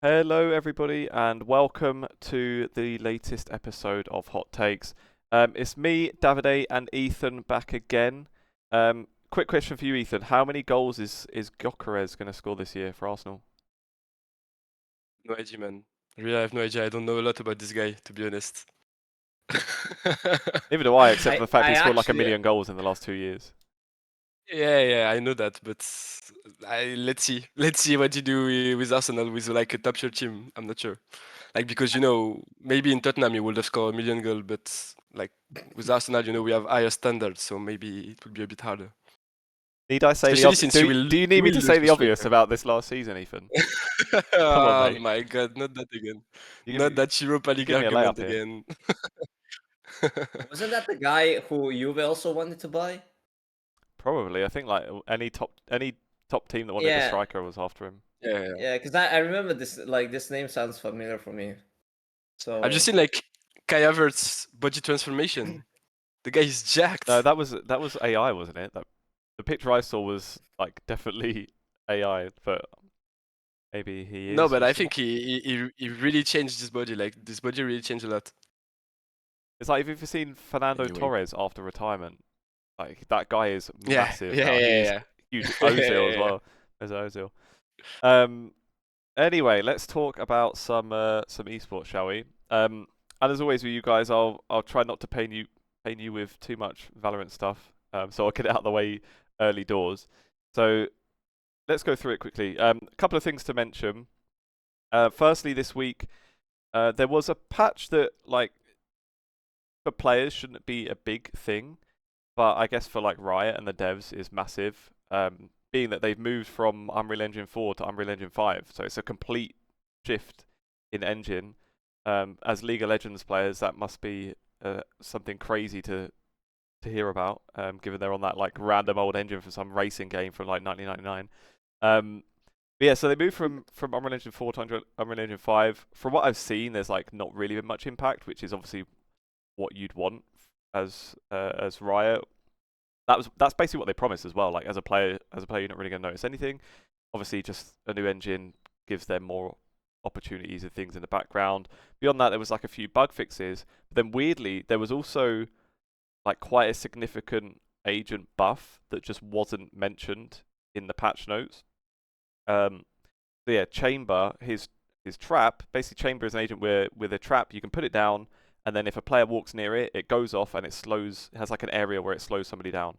Hello, everybody, and welcome to the latest episode of Hot Takes. It's me, Davide, and Ethan back again. Quick question for you, Ethan. How many goals is Gyökeres going to score this year for Arsenal? No idea, man. Really, I have no idea. I don't know a lot about this guy, to be honest. Neither do I, except for the fact I he scored like a actually million goals in the last 2 years. Yeah, I know that, but let's see. Let's see what you do with Arsenal with like a top tier team. I'm not sure. Like because maybe in Tottenham he would have scored a million goals, but like with Arsenal, we have higher standards, so maybe it would be a bit harder. Need I say the Especially obvious? since Do you he need me will to lose say the the obvious striker. about this last season, Ethan? Come on, Oh mate. my God, not that again. You Not that Europa you League give me a layup argument here. again. wasn't that the guy who Juve also wanted to buy? Probably. I think like any top team that wanted a Yeah, striker was after him. Yeah. yeah, because I remember this name sounds familiar for me. I've just So seen like Kai Havertz body transformation. The guy is jacked. No, that was AI, wasn't it? The picture I saw was like definitely AI, but maybe he is. No, but We'll I see. think he really changed his body. Like this body really changed a lot. It's like, if you've seen Fernando Anyway. Torres after retirement, like that guy is Yeah, massive yeah, now. He's yeah. huge. Ozil as Yeah. well. There's Ozil. Anyway, let's talk about some esports, shall we? And as always with you guys, I'll try not to pain you with too much Valorant stuff. So I'll get it out of the way early doors. So let's go through it quickly. A couple of things to mention. Firstly, this week there was a patch that, like, for players shouldn't be a big thing, but I guess for like Riot and the devs is massive. Being that they've moved from Unreal Engine 4 to Unreal Engine 5, so it's a complete shift in engine. As League of Legends players, that must be something crazy to hear about, given they're on that like random old engine for some racing game from like 1999. But yeah, so they moved from Unreal Engine 4 to Unreal Engine 5. From what I've seen, there's like not really been much impact, which is obviously what you'd want as Riot. That's basically what they promised as well. Like as a player, you're not really going to notice anything. Obviously, just a new engine gives them more opportunities and things in the background. Beyond that, there was like a few bug fixes. But then weirdly, there was also like quite a significant agent buff that just wasn't mentioned in the patch notes. So yeah, Chamber, his trap, basically Chamber is an agent where with a trap you can put it down, and then if a player walks near it, it goes off and it has like an area where it slows somebody down.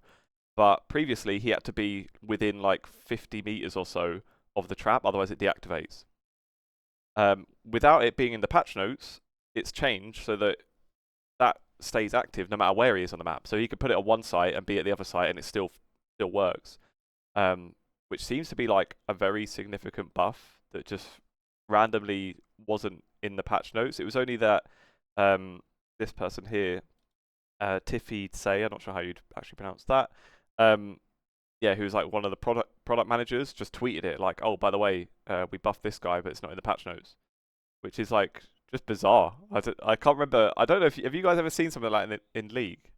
But previously he had to be within like 50 meters or so of the trap, otherwise it deactivates. Without it being in the patch notes, it's changed so that stays active no matter where he is on the map. So he could put it on one site and be at the other site and it still works. Which seems to be like a very significant buff that just randomly wasn't in the patch notes. It was only that this person here, Tiffy Say, I'm not sure how you'd actually pronounce that. Yeah, who's like one of the product managers, just tweeted it like, "Oh, by the way, we buffed this guy, but it's not in the patch notes," which is like just bizarre. I can't remember. I don't know if have you guys ever seen something like that in League?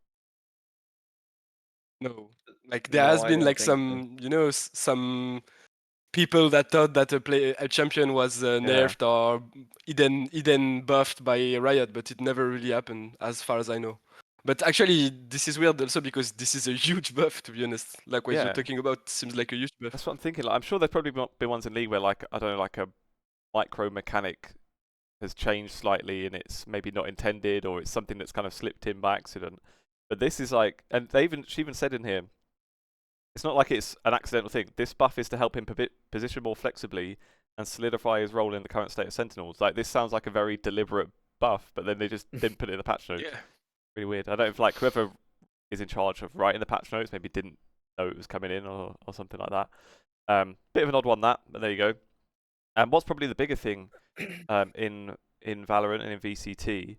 No, like there no, has I been don't like think so. some people that thought that a champion was nerfed or hidden buffed by Riot, but it never really happened, as far as I know. But actually, this is weird also because this is a huge buff, to be honest. Like what you're Yeah. talking about seems like a huge buff. That's what I'm thinking. Like, I'm sure there's probably been ones in League where, like, I don't know, like a micro mechanic has changed slightly and it's maybe not intended, or it's something that's kind of slipped in by accident. But this is like, and she even said in here, it's not like it's an accidental thing. This buff is to help him position more flexibly and solidify his role in the current state of Sentinels. Like, this sounds like a very deliberate buff, but then they just didn't put it in the patch notes. Yeah. Really weird. I don't know if like whoever is in charge of writing the patch notes maybe didn't know it was coming in or something like that. Bit of an odd one, that, but there you go. And what's probably the bigger thing in Valorant and in VCT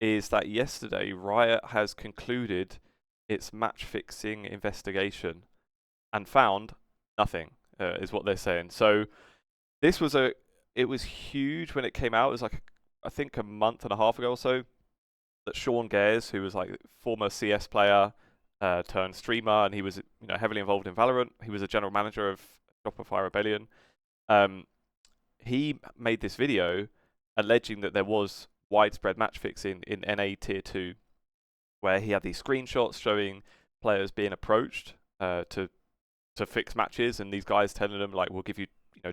is that yesterday Riot has concluded its match fixing investigation and found nothing, is what they're saying. So this was it was huge when it came out. It was like, I think, a month and a half ago or so, that Sean Gares, who was like former CS player turned streamer, and he was heavily involved in Valorant. He was a general manager of Shopify Rebellion. he made this video alleging that there was widespread match fixing in NA Tier 2, where he had these screenshots showing players being approached to fix matches, and these guys telling them like, we'll give you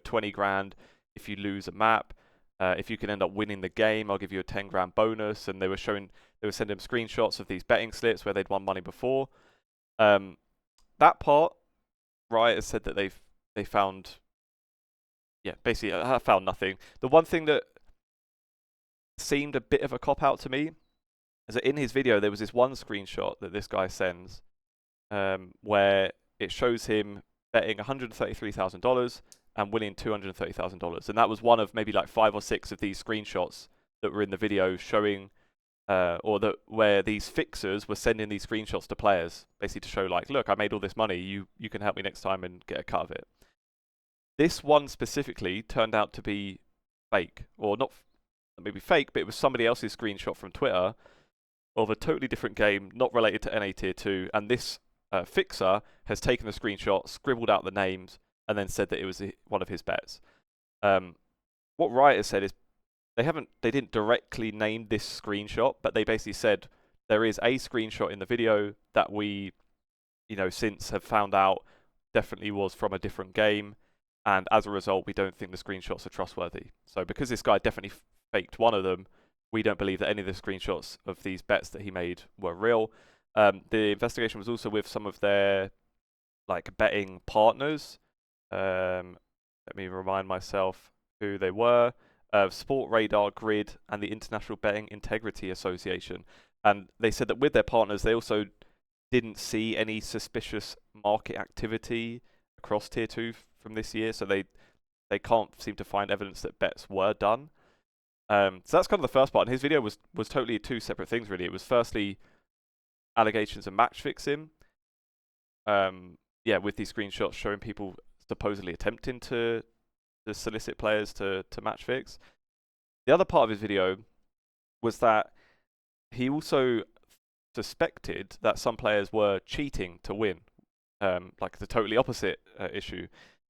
20 grand if you lose a map. If you can end up winning the game, I'll give you a 10 grand bonus. And they were sending him screenshots of these betting slips where they'd won money before. That part, Riot has said that they found, basically found nothing. The one thing that seemed a bit of a cop out to me is that in his video there was this one screenshot that this guy sends, where it shows him betting $133,000 and winning $230,000, and that was one of maybe like 5 or 6 of these screenshots that were in the video showing, where these fixers were sending these screenshots to players, basically to show like, look, I made all this money, you can help me next time and get a cut of it. This one specifically turned out to be fake, or not maybe fake, but it was somebody else's screenshot from Twitter of a totally different game, not related to NA Tier 2, and this fixer has taken the screenshot, scribbled out the names, and then said that it was one of his bets. What Riot has said is they didn't directly name this screenshot, but they basically said there is a screenshot in the video that we, since have found out definitely was from a different game, and as a result, we don't think the screenshots are trustworthy. So because this guy definitely faked one of them, we don't believe that any of the screenshots of these bets that he made were real. The investigation was also with some of their betting partners. Let me remind myself who they were. Sport Radar, Grid, and the International Betting Integrity Association. And they said that with their partners, they also didn't see any suspicious market activity across Tier 2 from this year, so they can't seem to find evidence that bets were done. So that's kind of the first part. And his video was totally 2 separate things, really. It was firstly allegations of match fixing, with these screenshots showing people supposedly attempting to solicit players to match fix. The other part of his video was that he also suspected that some players were cheating to win, like the totally opposite issue,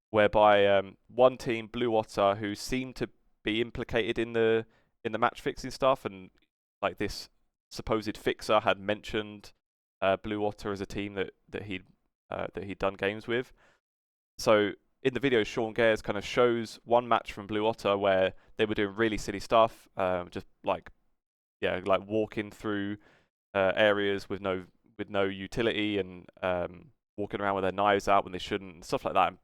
whereby one team, Blue Otter, who seemed to be implicated in the match fixing stuff, and like this supposed fixer had mentioned Blue Otter as a team that he'd done games with. So in the video, Sean Gares kind of shows one match from Blue Otter where they were doing really silly stuff, just like walking through areas with no utility, and walking around with their knives out when they shouldn't, and stuff like that. And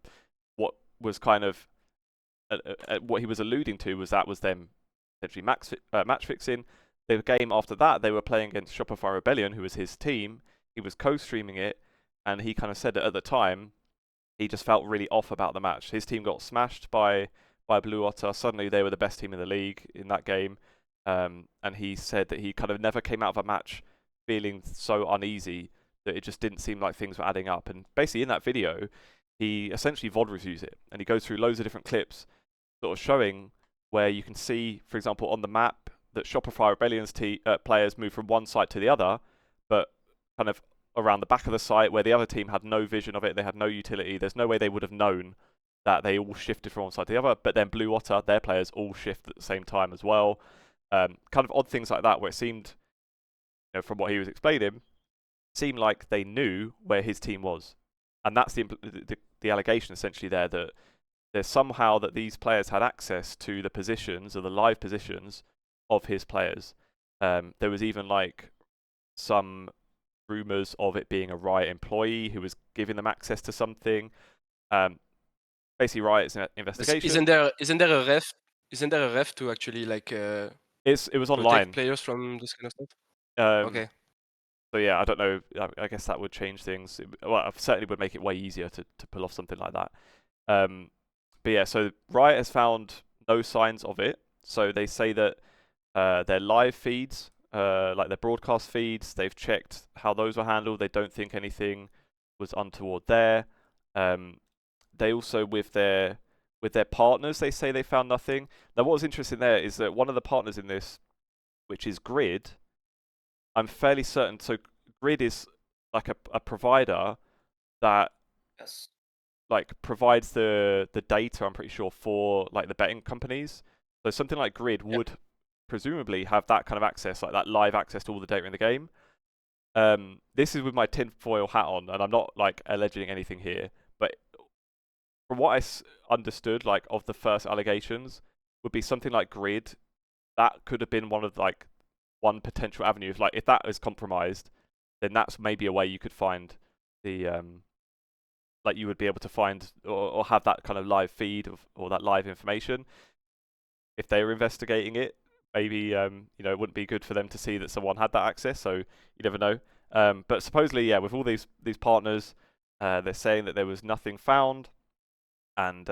what was kind of what he was alluding to was them essentially match fixing. The game after that, they were playing against Shopify Rebellion, who was his team. He was co-streaming it, and he kind of said that at the time, he just felt really off about the match. His team got smashed by Blue Otter. Suddenly, they were the best team in the league in that game. And he said that he kind of never came out of a match feeling so uneasy that it just didn't seem like things were adding up. And basically, in that video, he essentially VOD reviews it, and he goes through loads of different clips, sort of showing where you can see, for example, on the map, that Shopify Rebellion's players move from one site to the other, but kind of around the back of the site where the other team had no vision of it, they had no utility, there's no way they would have known that they all shifted from one side to the other. But then Blue Otter, their players all shift at the same time as well. Kind of odd things like that, where it seemed, from what he was explaining, seemed like they knew where his team was. And that's the allegation essentially there, that there's somehow that these players had access to the positions, or the live positions, of his players. There was even some rumors of it being a Riot employee who was giving them access to something. Basically, Riot's investigation. Isn't there a ref to actually it was online. protect players from this kind of stuff? Okay. So yeah, I don't know. I guess that would change things. Well, it certainly would make it way easier to pull off something like that. But yeah, so Riot has found no signs of it. So they say that their live feeds, like their broadcast feeds, they've checked how those were handled. They don't think anything was untoward there. They also, with their partners, they say they found nothing. Now, what was interesting there is that one of the partners in this, which is Grid, I'm fairly certain. So Grid is like a provider that Yes. like provides the data, I'm pretty sure, for like the betting companies. So something like Grid would presumably have that kind of access, like that live access to all the data in the game. This is with my tinfoil hat on, and I'm not like alleging anything here, but from what I understood, like of the first allegations, would be something like Grid. That could have been one potential avenue. If that is compromised, then that's maybe a way you could find the like you would be able to find or have that kind of live feed or that live information. If they were investigating it, maybe it wouldn't be good for them to see that someone had that access. So you never know. But supposedly, yeah, with all these partners, they're saying that there was nothing found, and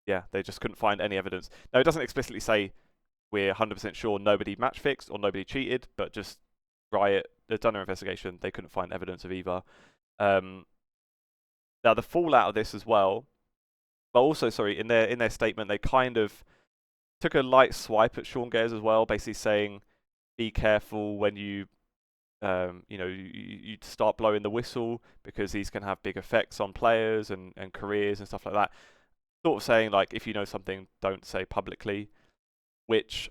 yeah, they just couldn't find any evidence. Now it doesn't explicitly say we're 100% sure nobody match fixed or nobody cheated, but just Riot, they've done their investigation, they couldn't find evidence of either. Now the fallout of this as well, but also, sorry, in their statement, they kind of took a light swipe at Sean Gares as well, basically saying, be careful when you start blowing the whistle, because these can have big effects on players and careers and stuff like that. Sort of saying, like, if you know something, don't say publicly, which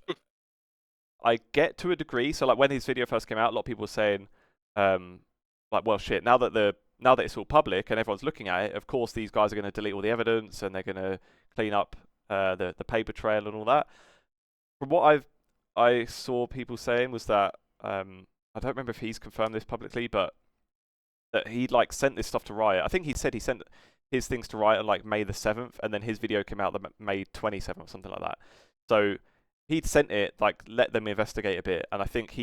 I get to a degree. So like when his video first came out, a lot of people were saying, like, well, shit, now that it's all public and everyone's looking at it, of course these guys are going to delete all the evidence and they're going to clean up the paper trail and all that. From what I saw people saying was that I don't remember if he's confirmed this publicly, but that he'd like sent this stuff to Riot. I think he said he sent his things to Riot on like May the 7th, and then his video came out the May 27th or something like that. So he'd sent it, like, let them investigate a bit, and I think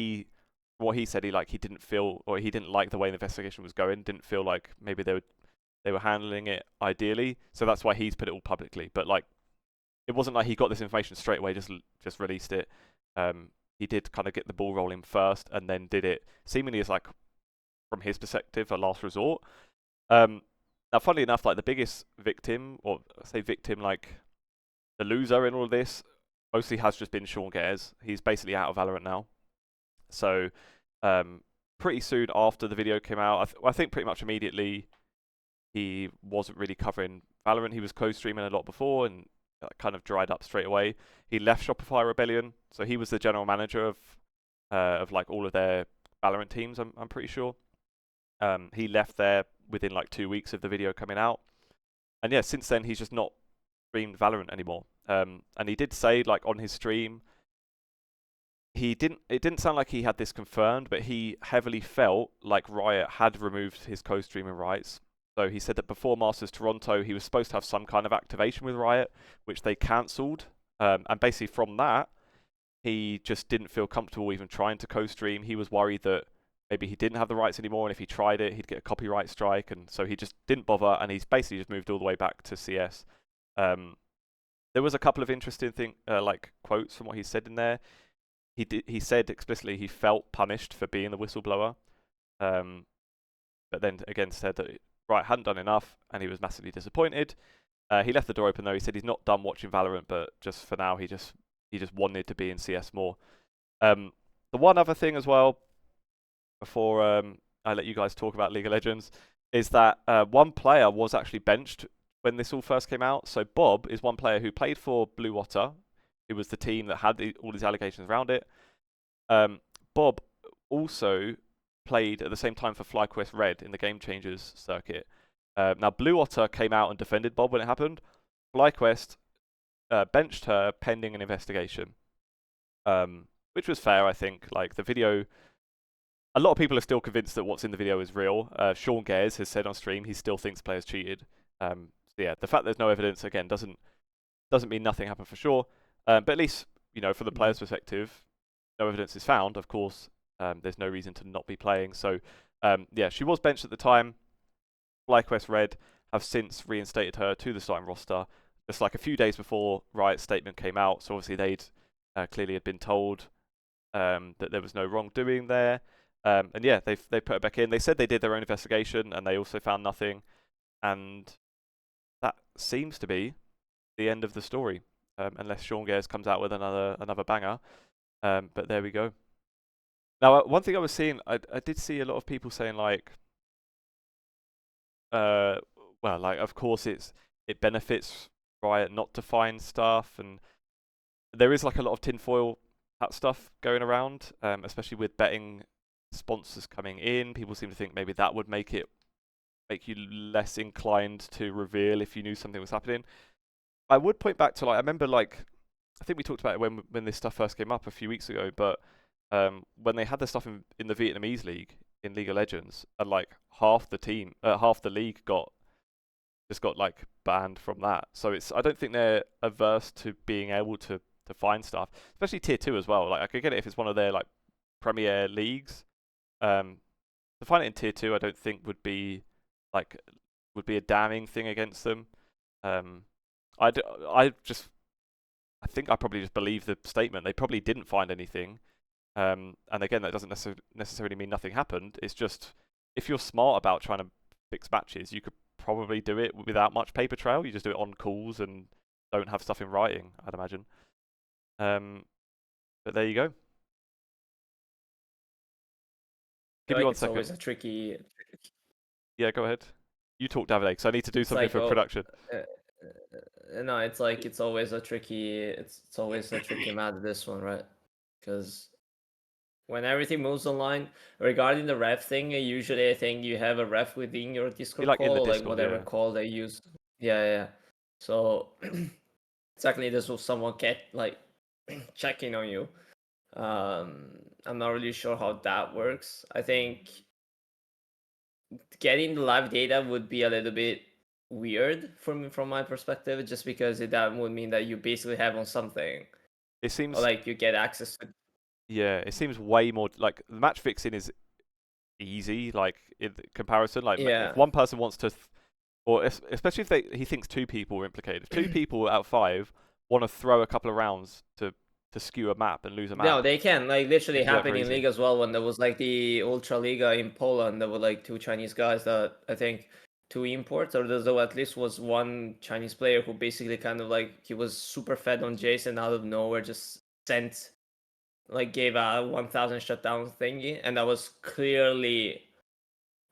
what he said, he didn't feel, or he didn't like the way the investigation was going, didn't feel like maybe they were handling it ideally, so that's why he's put it all publicly. But like, it wasn't like he got this information straight away, just released it. He did kind of get the ball rolling first, and then did it seemingly as, like, from his perspective, a last resort. Now, funnily enough, like the biggest victim, or say victim, like the loser in all of this, mostly has just been Sean Gares. He's basically out of Valorant now. So, pretty soon after the video came out, I think pretty much immediately, he wasn't really covering Valorant. He was co-streaming a lot before, and kind of dried up straight away. He left Shopify Rebellion, so he was the general manager of like all of their Valorant teams. I'm pretty sure. He left there within like 2 weeks of the video coming out, and yeah, since then he's just not streamed Valorant anymore. And he did say, like, on his stream, it didn't sound like he had this confirmed, but he heavily felt like Riot had removed his co-streaming rights. So he said that before Masters Toronto, he was supposed to have some kind of activation with Riot, which they cancelled. And basically from that, he just didn't feel comfortable even trying to co-stream. He was worried that maybe he didn't have the rights anymore, and if he tried it, he'd get a copyright strike, and so he just didn't bother, and he's basically just moved all the way back to CS. There was a couple of interesting like quotes from what he said in there. He said explicitly he felt punished for being the whistleblower, but then again said that Riot hadn't done enough, and he was massively disappointed. He left the door open though. He said he's not done watching Valorant, but just for now, he just wanted to be in CS more. The one other thing as well, before I let you guys talk about League of Legends, is that one player was actually benched when this all first came out. So Bob is one player who played for Blue Water. It was the team that had all these allegations around it. Bob also played at the same time for FlyQuest Red in the Game Changers circuit. Now, Blue Water came out and defended Bob when it happened. FlyQuest benched her pending an investigation, which was fair, I think. Like, the video, a lot of people are still convinced that what's in the video is real. Sean Gares has said on stream he still thinks players cheated. So yeah, the fact there's no evidence, again, doesn't mean nothing happened for sure. But at least, from the player's perspective, no evidence is found. Of course, there's no reason to not be playing. So yeah, she was benched at the time. FlyQuest Red have since reinstated her to the starting roster, just like a few days before Riot's statement came out. So obviously they'd clearly had been told that there was no wrongdoing there. And yeah, they put her back in. They said they did their own investigation, and they also found nothing. And that seems to be the end of the story, unless Sean Gares comes out with another banger. But there we go. Now, one thing I was seeing, I did see a lot of people saying, like, well, like of course it benefits Riot not to find stuff, and there is like a lot of tinfoil hat stuff going around, especially with betting sponsors coming in. People seem to think maybe that would make you less inclined to reveal if you knew something was happening. I would point back to I remember I think we talked about it when this stuff first came up a few weeks ago, but when they had the stuff in the Vietnamese league in League of Legends, and like half the league got like banned from that. So I don't think they're averse to being able to find stuff, especially tier 2 as well. Like I could get it if it's one of their like premier leagues. To find it in tier 2, I don't think would be a damning thing against them. I think I probably just believe the statement. They probably didn't find anything. And again, that doesn't necessarily mean nothing happened. It's just if you're smart about trying to fix matches, you could probably do it without much paper trail. You just do it on calls and don't have stuff in writing, I'd imagine. But there you go. Give me 1 second. It's always a tricky. Yeah, go ahead. You talk, Davide, because I need to do something like, for production. No, it's like it's always a tricky matter, this one, right? Because when everything moves online, regarding the ref thing, usually I think you have a ref within your Discord Like in call, the or like Discord, whatever yeah. call they use. Yeah. So exactly, this was someone checking on you. I'm not really sure how that works. I think getting the live data would be a little bit weird from my perspective, just because that would mean that you basically have on something. It seems or like you get access to. Yeah, it seems way more like the match fixing is easy, like in comparison. Like Yeah. if one person wants to, or especially if he thinks 2 people were implicated. If 2 people out of 5 want to throw a couple of rounds to skew a map and lose a map. No, they can. Like literally They can do that happened very in easy. League as well, when there was like the Ultra Liga in Poland. There were like 2 Chinese guys that I think 2 imports, or there at least was 1 Chinese player who basically kind of like he was super fed on Jason out of nowhere, just gave a 1000 shutdown thingy, and that was clearly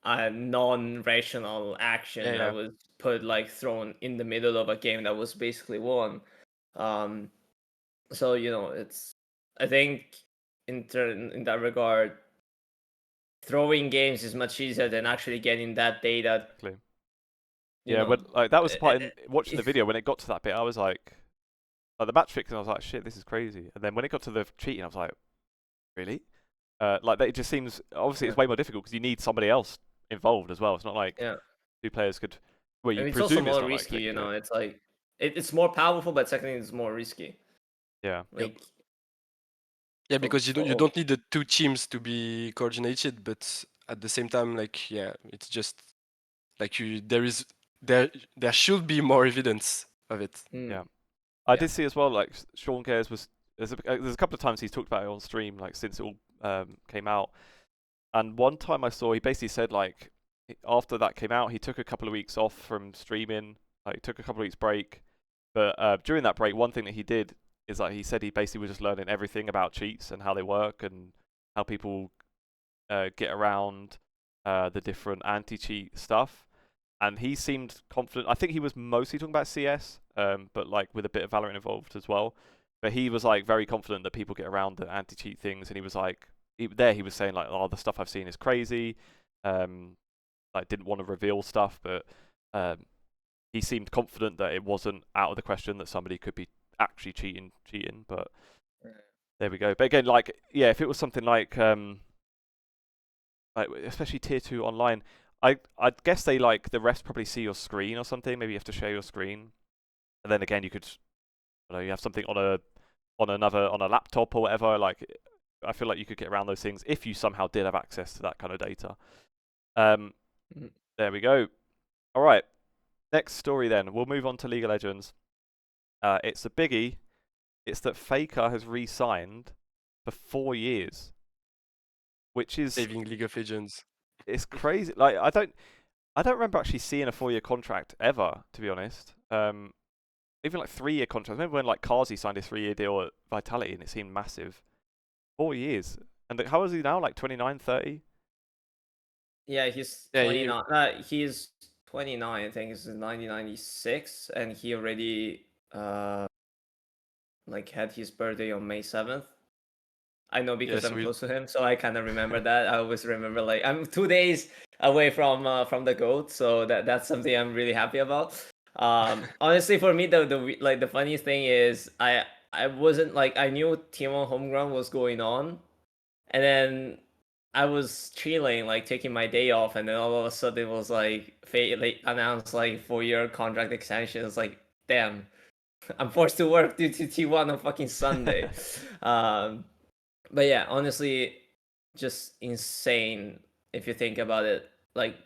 a non-rational action Yeah, that yeah. was thrown in the middle of a game that was basically won. So it's, I think in that regard, throwing games is much easier than actually getting that data. Exactly. Yeah, when that was the part in watching the if- video when it got to that bit, I was like the match fixing, I was like, shit, this is crazy. And then when it got to the cheating, I was like, really? It just seems obviously it's way more difficult because you need somebody else involved as well. It's not like 2 players could. Well, you it's also presume it's more not risky, like they could do it. It's like it's more powerful, but secondly, it's more risky. Yeah. Like, Yeah, because you don't need the 2 teams to be coordinated, but at the same time, like it's just like there should be more evidence of it. Yeah. I did see as well, like Sean Gares was there's a couple of times he's talked about it on stream, like since it all came out. And one time I saw he basically said like after that came out, he took a couple of weeks off from streaming, like took a couple of weeks break. But during that break, one thing that he did is like he said he basically was just learning everything about cheats and how they work and how people get around the different anti-cheat stuff. And he seemed confident. I think he was mostly talking about CS, but like with a bit of Valorant involved as well. But he was like very confident that people get around the anti-cheat things, and he was like, he was saying like, "Oh, the stuff I've seen is crazy." Like didn't want to reveal stuff, but he seemed confident that it wasn't out of the question that somebody could be actually cheating. But there we go. But again, like yeah, if it was something like especially tier 2 online. I'd guess they like the refs probably see your screen or something. Maybe you have to share your screen, and then again you could, you have something on a laptop or whatever. Like I feel like you could get around those things if you somehow did have access to that kind of data. There we go. All right, next story then. We'll move on to League of Legends. It's a biggie. It's that Faker has re-signed for 4 years, which is Saving League of Legends. It's crazy. Like I don't remember actually seeing a 4-year contract ever, to be honest. Even like 3-year contracts. I remember when like Kazi signed a 3-year deal at Vitality and it seemed massive. 4 years. And how is he now? Like 29, 30? Yeah, he's Yeah, 29. He's 29, I think it's 1996, and he already like had his birthday on May 7th. I know because Yes, I'm close to him, so I kind of remember that. I always remember like I'm 2 days away from the GOAT, so that's something I'm really happy about. Honestly, for me, the funniest thing is I wasn't like I knew T1 Homeground was going on, and then I was chilling, like taking my day off, and then all of a sudden it was like like announced like 4-year contract extension. It's like, damn, I'm forced to work due to T1 on fucking Sunday. But yeah, honestly, just insane if you think about it. Like,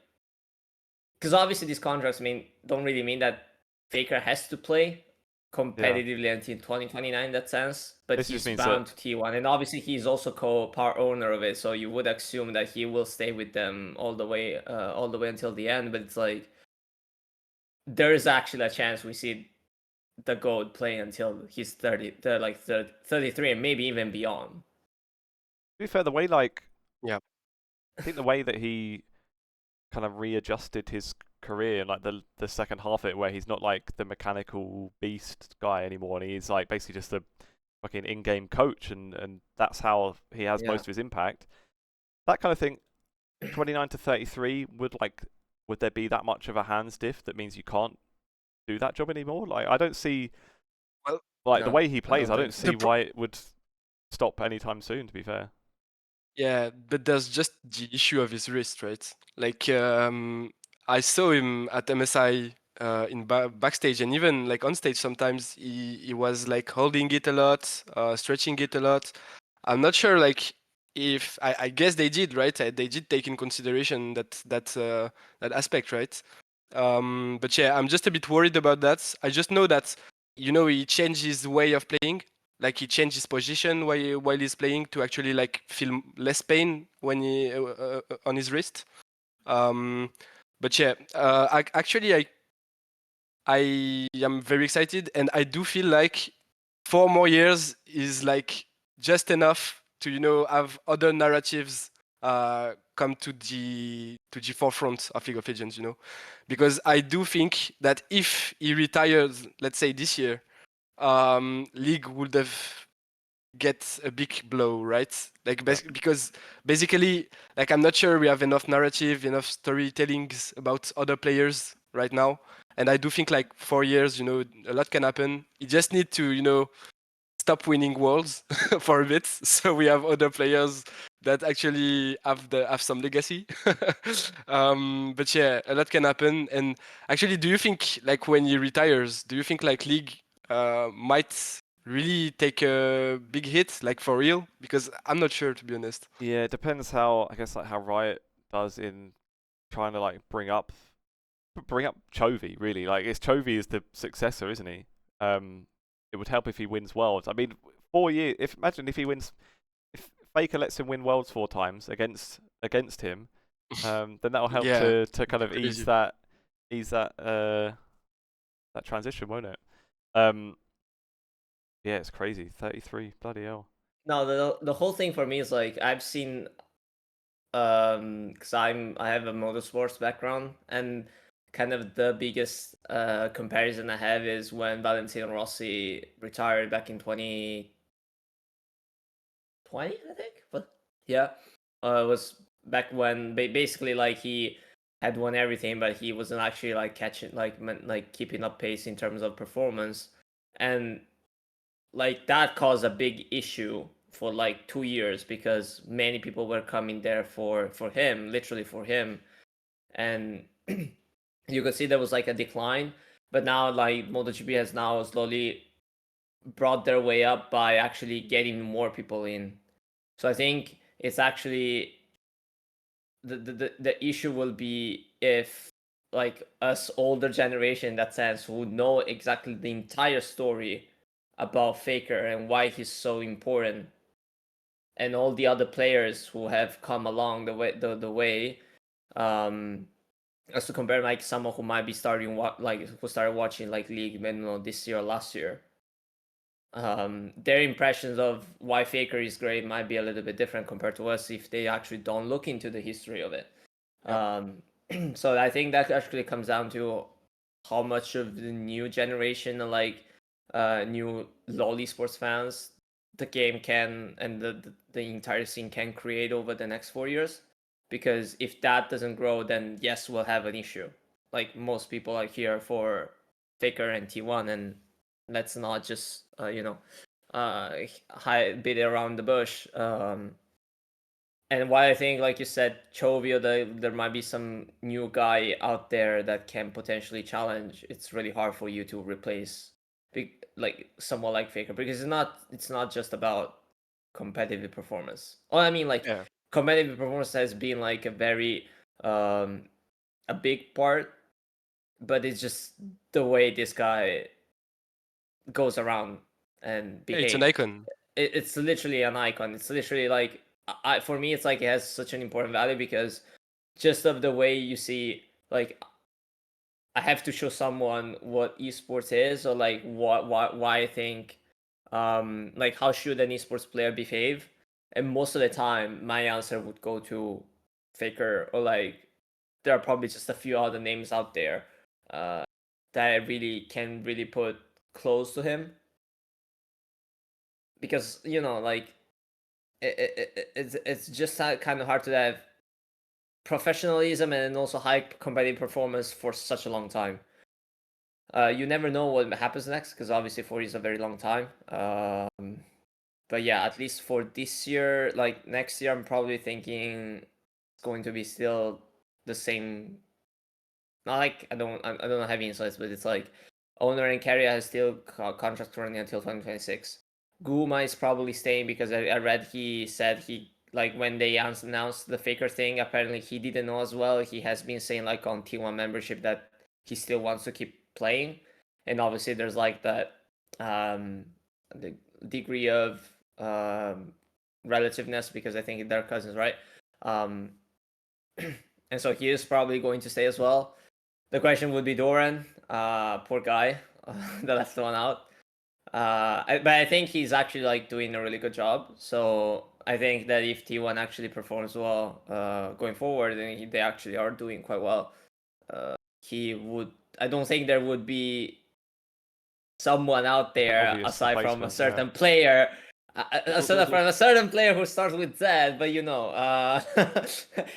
because obviously these contracts don't really mean that Faker has to play competitively until 2029 in that sense, but This just he's means bound that to T1, and obviously he's also co-part owner of it, so you would assume that he will stay with them all the way until the end. But it's like there is actually a chance we see the GOAT play until he's 33, and maybe even beyond. to be fair, the way like Yeah. I think the way that he kind of readjusted his career in like the second half of it, where he's not like the mechanical beast guy anymore, and he's like basically just a fucking in-game coach, and that's how he has most of his impact. That kind of thing. 29 to 33 would there be that much of a hands diff that means you can't do that job anymore? Like I don't see Well, like the No, way he plays, I think don't so. see why it would stop anytime soon, to be fair. Yeah, but there's just the issue of his wrist, right? Like I saw him at MSI in backstage, and even like on stage sometimes he was like holding it a lot, stretching it a lot. I'm not sure like if I guess they did, right? They did take in consideration that aspect, right? But yeah, I'm just a bit worried about that. I just know that he changed his way of playing. Like he changed his position while he's playing to actually like feel less pain when he on his wrist. But yeah, actually I am very excited, and I do feel like 4 more years is like just enough to have other narratives come to the forefront of League of Legends. Because I do think that if he retires, let's say this year, League would have get a big blow, right? Like because basically, like I'm not sure we have enough narrative, enough storytellings about other players right now. And I do think like 4 years, a lot can happen. You just need to, stop winning worlds for a bit, so we have other players that actually have some legacy. But yeah, a lot can happen. And actually, do you think like when he retires, do you think like League might really take a big hit, like for real? Because I'm not sure, to be honest. Yeah, it depends how I guess like how Riot does in trying to like bring up Chovy, really. Like it's Chovy is the successor, isn't he? It would help if he wins Worlds. I mean, 4 years. Imagine if if Faker lets him win Worlds 4 times against him, then that'll help Yeah, to kind of ease crazy. that that transition, won't it? Yeah, it's crazy. 33, bloody hell. No, the whole thing for me is like I've seen because I have a motorsports background, and kind of the biggest comparison I have is when Valentino Rossi retired back in 2020, I think. But yeah, it was back when basically like he had won everything, but he wasn't actually like catching like keeping up pace in terms of performance, and like that caused a big issue for like 2 years because many people were coming there for him, literally for him, and you could see there was like a decline. But now like MotoGP has now slowly brought their way up by actually getting more people in. So I think it's actually the issue will be if like us older generation in that sense who know exactly the entire story about Faker and why he's so important, and all the other players who have come along the way, as to compare like someone who might be starting who started watching like League, I don't know, this year or last year. Their impressions of why Faker is great might be a little bit different compared to us if they actually don't look into the history of it. Yeah. So I think that actually comes down to how much of the new generation, like new LoL esports fans, the game can and the entire scene can create over the next 4 years. Because if that doesn't grow, then yes, we'll have an issue. Like most people are here for Faker and T1, and let's not just beat it around the bush. And why I think, like you said, Chovio, there might be some new guy out there that can potentially challenge. It's really hard for you to replace like someone like Faker, because it's not just about competitive performance. Well, I mean, like Yeah. competitive performance has been like a very a big part, but it's just the way this guy goes around and Yeah, it's an behaves. icon. It's literally an icon. It's literally like for me, it's like it has such an important value, because just of the way you see, like, I have to show someone what esports is, or like why I think like how should an esports player behave, and most of the time my answer would go to Faker, or like there are probably just a few other names out there that I really can really put close to him, because like it's just kind of hard to have professionalism and also high competitive performance for such a long time. You never know what happens next, because obviously 4 years is a very long time. But yeah, at least for this year, like next year, I'm probably thinking it's going to be still the same. Not like I don't have insights, but it's like owner and carrier has still contracts running until 2026. Guma is probably staying, because I read he said he, like, when they announced the Faker thing, apparently he didn't know as well. He has been saying like on T1 membership that he still wants to keep playing, and obviously there's like that the degree of relativeness, because I think they're cousins, right? Um, and so he is probably going to stay as well. The question would be Doran, poor guy, the last one out. But I think he's actually like doing a really good job. So I think that if T1 actually performs well going forward, and they actually are doing quite well, he would. I don't think there would be someone out there Obvious aside from a replacement, certain player. From a certain player who starts with Z, but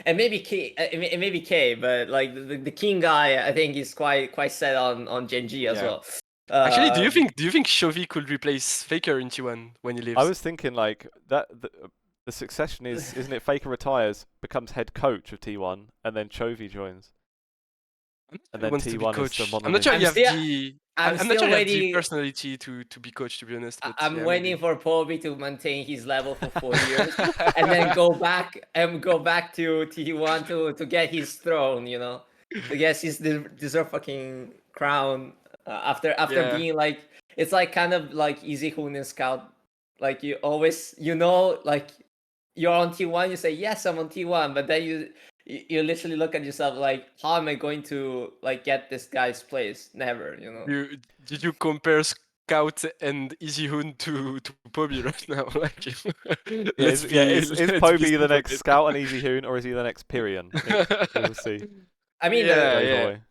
and maybe K, but like the king guy, I think is quite set on Genji as Yeah. well. Actually, do you think Chovy could replace Faker in T1 when he leaves? I was thinking like that. The succession isn't it? Faker retires, becomes head coach of T1, and then Chovy joins, I'm and not sure he then wants to be T1 is coach. the I'm not monolith. sure I'm you have still- the. I'm I'm not still sure you have the waiting. personality to be coach, to be honest. But I'm yeah, waiting maybe. for Poby to maintain his level for 4 years, and then go back to T1 to get his throne. To get his deserved fucking crown after Yeah. being like, it's like kind of like Easy Hoon in Scout. Like you always, like you're on T1, you say yes, I'm on T1, but then you literally look at yourself like, how am I going to like get this guy's place? Never. Did you compare Scout and Easy Hoon to Poby right now? Like, Is let's be Poby the simple next bit. Scout and Easy Hoon, or is he the next Pyrion? We'll see. I mean, Yeah, Brave yeah. boy.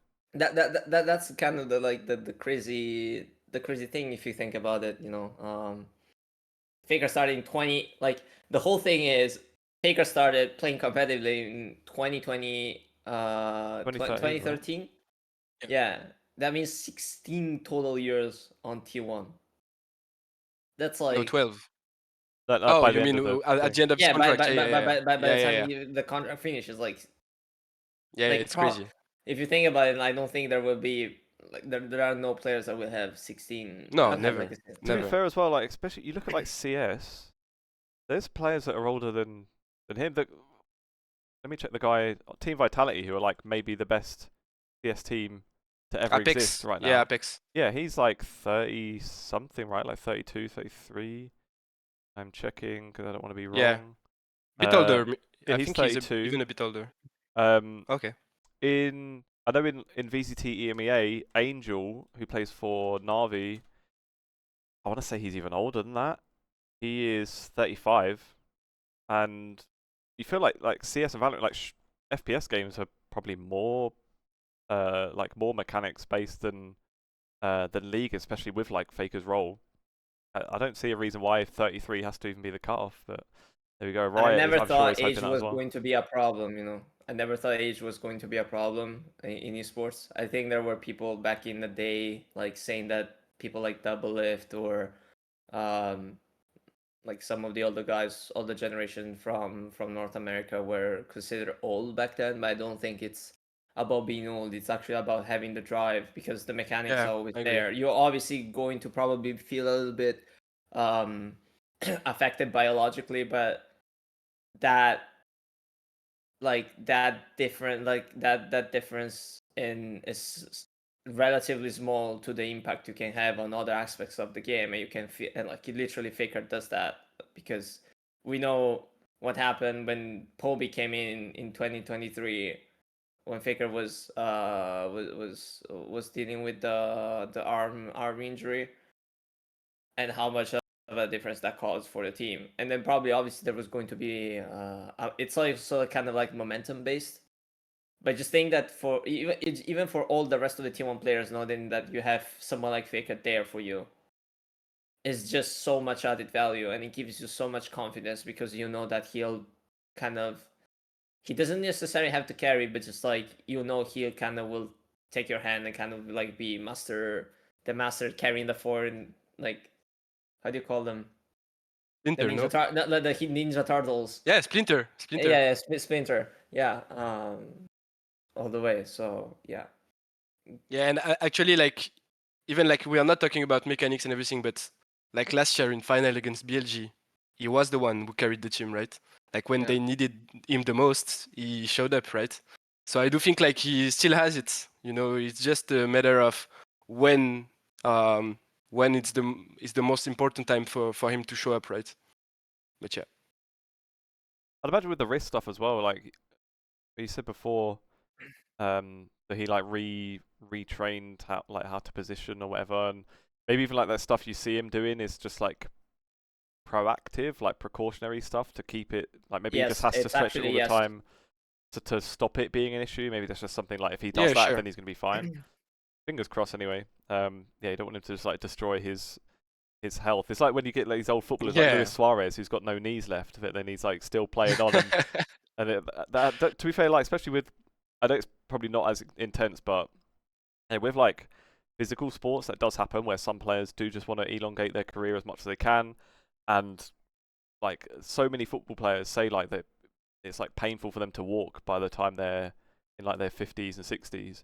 that's kind of the crazy thing if you think about it. Faker started in 20, like the whole thing is Faker started playing competitively in 2020 2013, 2013. Yeah. Yeah, that means 16 total years on T1. That's No, like 12. That, Oh, by you the end mean of the at thing. the end of his yeah, by contract? Yeah, by the time yeah. the contract finishes, like Yeah, like it's crazy. if you think about it, I don't think there will be like there are no players that will have 16. No, Have never, like a, To be never. fair as well, like especially you look at like CS, there's players that are older than him. That let me check the guy Team Vitality, who are like maybe the best CS team to ever Apex. exist right now. Yeah, Apex. Yeah, he's like 30 something, right? Like 32, 33. I'm checking because I don't want to be wrong. Yeah. Bit older. Yeah, I he's think 32. even a bit older. Okay. I know in VCT EMEA, Angel, who plays for Navi, I want to say he's even older than that. He is 35, and you feel like CS and Valorant, like FPS games are probably more more mechanics based than League, especially with like Faker's role. I don't see a reason why 33 has to even be the cutoff, but there we go. I Riot is, never I'm sure, thought is hoping age that as was well. going to be a problem, you know. I never thought age was going to be a problem in esports. I think there were people back in the day like saying that people like Double Lift or um, like some of the older guys, older generation from North America were considered old back then, but I don't think it's about being old. It's actually about having the drive because the mechanics Yeah, are always I agree. there. You're obviously going to probably feel a little bit um, affected biologically, but that that difference in is relatively small to the impact you can have on other aspects of the game, and you can feel and like literally Faker does that because we know what happened when Poby came in 2023 when Faker was dealing with the arm injury and how much of a difference that caused for the team. And then probably obviously there was going to be it's like so kind of like momentum based. But just think that for even for all the rest of the T1 players, knowing that you have someone like Faker there for you is just so much added value, and it gives you so much confidence because you know that he'll kind of he doesn't necessarily have to carry, but just like he'll kind of will take your hand and kind of like be the master carrying the foreign like how do you call them? Splinter, no? The Ninja Turtles. Yeah, Splinter. Splinter. Yeah, Splinter. Yeah, all the way. So yeah. Yeah, and actually, like, even like we are not talking about mechanics and everything, but like last year in final against BLG, he was the one who carried the team, right? Like when Yeah. they needed him the most, he showed up, right? So I do think like he still has it. You know, it's just a matter of when it's the most important time for him to show up, right? But yeah. I'd imagine with the wrist stuff as well, like you said before, that he like retrained how to position or whatever, and maybe even like that stuff you see him doing is just like proactive, like precautionary stuff to keep it like maybe he just has to stretch it all the time to stop it being an issue. Maybe that's just something like if he does Yeah, that, sure. then he's gonna be fine. Fingers crossed anyway. Yeah, you don't want him to just like destroy his health. It's like when you get like, these old footballers like Yeah. Luis Suarez, who's got no knees left, but then he's like still playing on. And that, to be fair, like especially with, I know it's probably not as intense, but yeah, with like physical sports, that does happen where some players do just want to elongate their career as much as they can, and like so many football players say like that it's like painful for them to walk by the time they're in like their 50s and 60s.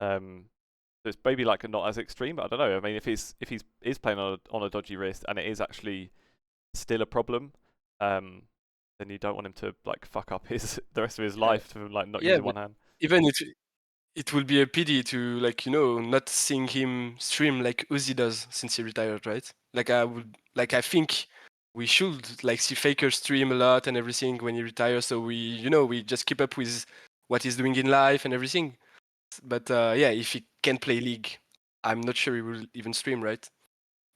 So it's maybe like not as extreme, but I don't know. I mean, if he's is playing on a dodgy wrist and it is actually still a problem, then you don't want him to like fuck up the rest of his life from like not Yeah, using but one hand. even it will be a pity to like not seeing him stream like Uzi does since he retired, right? Like I think we should like see Faker stream a lot and everything when he retires, so we just keep up with what he's doing in life and everything. But yeah, if he can play League, I'm not sure he will even stream, right?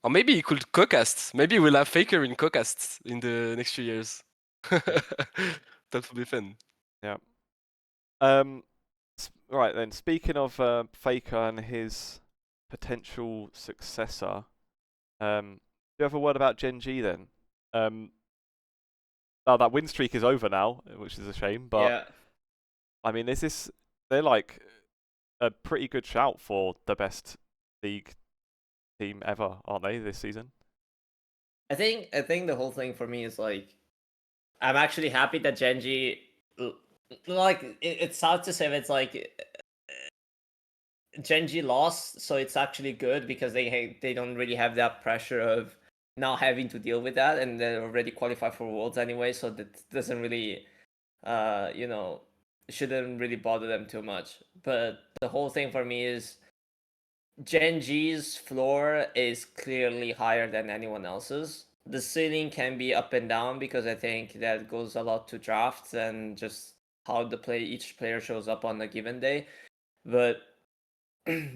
Or maybe he could co-cast. Maybe we'll have Faker in co-casts in the next few years. That would be fun. Yeah. Right then. Speaking of Faker and his potential successor, do you have a word about Gen G then? Now that win streak is over now, which is a shame. But Yeah. I mean, they're like a pretty good shout for the best league team ever, aren't they, this season? I think the whole thing for me is like I'm actually happy that Genji like it's sad to say but it's like Genji lost, so it's actually good because they don't really have that pressure of now having to deal with that, and they're already qualified for Worlds anyway, so that doesn't really, shouldn't really bother them too much. But the whole thing for me is Genji's floor is clearly higher than anyone else's. The ceiling can be up and down because I think that goes a lot to drafts and just how each player shows up on a given day. But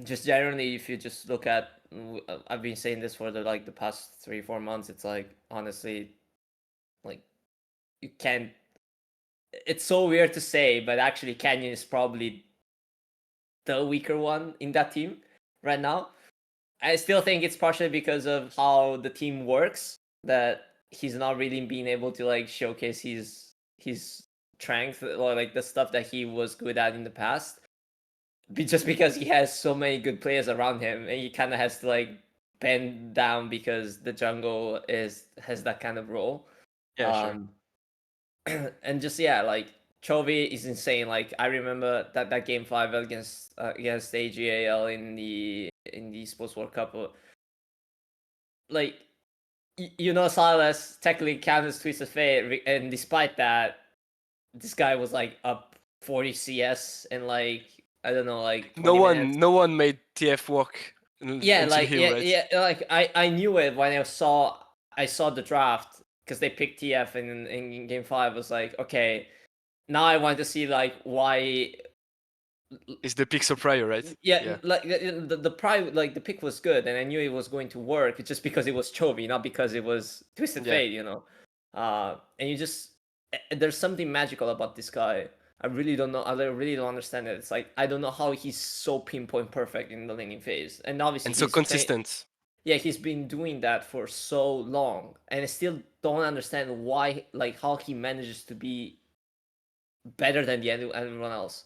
just generally, if you just look at, I've been saying this for the past 3-4 months. It's like honestly, like you can't it's so weird to say, but actually Canyon is probably the weaker one in that team right now. I still think it's partially because of how the team works that he's not really being able to like showcase his strength or like the stuff that he was good at in the past. Just because he has so many good players around him, and he kind of has to like bend down because the jungle has that kind of role. Yeah, sure. And just yeah, like Chovy is insane. Like I remember that game 5 against AGAL in the Sports World Cup. Like you know, Silas technically counts as Twisted Fate, and despite that, this guy was like up 40 CS in like I don't know, like 20 minutes. No one made TF work Yeah, until like him, right? yeah, like I knew it when I saw the draft because they picked TF in game 5. Was like, okay, now I want to see like why. It's the pick so prior, right? Yeah, like the pick was good, and I knew it was going to work just because it was Chovy, not because it was Twisted Yeah. Fate, you know. And you just there's something magical about this guy. I really don't know. I really don't understand it. It's like I don't know how he's so pinpoint perfect in the laning phase, and obviously And so consistent. yeah, he's been doing that for so long, and I still don't understand why, like, how he manages to be better than everyone else.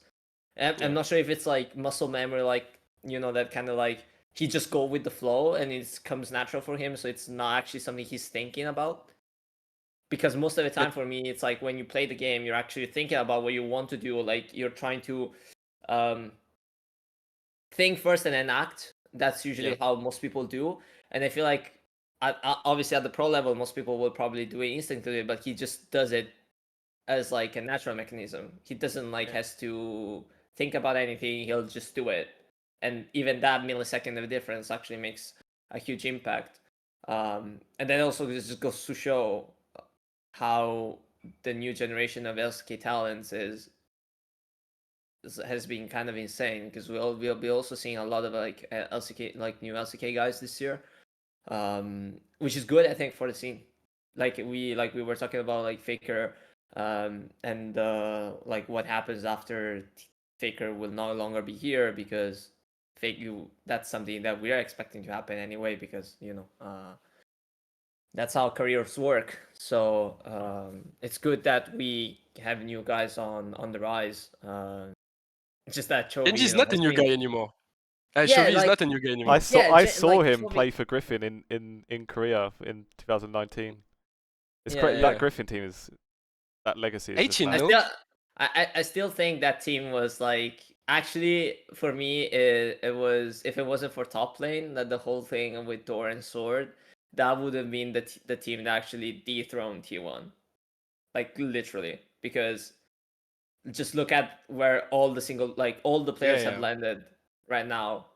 I'm not sure if it's like muscle memory, like you know, that kind of like he just go with the flow and it comes natural for him, so it's not actually something he's thinking about. Because most of the time for me, it's like when you play the game, you're actually thinking about what you want to do. Like you're trying to think first and then act. That's usually how most people do. And I feel like, obviously at the pro level, most people will probably do it instinctively, but he just does it as like a natural mechanism. He doesn't like has to think about anything. He'll just do it, and even that millisecond of difference actually makes a huge impact. And then also this just goes to show how the new generation of LCK talents has been kind of insane, because we'll be also seeing a lot of like LCK, like new LCK guys this year, which is good, I think, for the scene. Like we were talking about like Faker, and like what happens after Faker will no longer be here, because that's something that we are expecting to happen anyway, because you know that's how careers work. So it's good that we have new guys on the rise. It's just that Chovy, Genji is not a new guy anymore. Chovy is not a new guy anymore. I saw him play for Griffin in Korea in 2019. It's great. That Griffin team is, that legacy is 18, just no? I still think that team was like, actually for me it was, if it wasn't for top lane, that the whole thing with Door and Sword, that would have been the team that actually dethroned T1, like literally, because just look at where all the players have landed right now,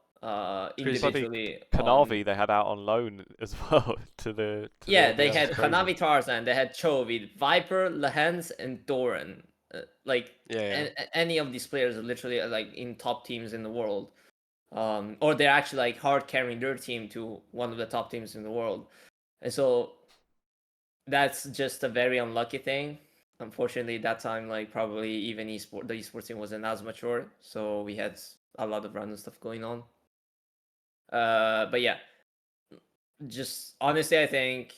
individually. Kanavi they had out on loan as well to the they had Kanavi, Tarzan, they had Chovy, Viper, Lehens, and Doran. Any of these players are literally like in top teams in the world, or they're actually like hard carrying their team to one of the top teams in the world, and so that's just a very unlucky thing. Unfortunately, that time, like probably even the esports team wasn't as mature, so we had a lot of random stuff going on. But yeah, just honestly, I think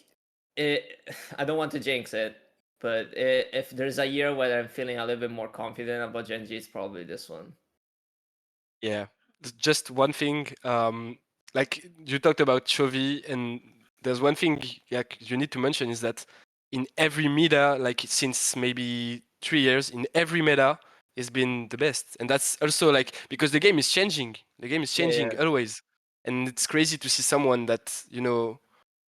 I don't want to jinx it, but if there's a year where I'm feeling a little bit more confident about Genji, it's probably this one. Yeah, just one thing. Like you talked about Chovy, and there's one thing like you need to mention is that in every meta, like since maybe 3 years, in every meta, it's been the best, and that's also like because the game is changing. The game is changing always, and it's crazy to see someone that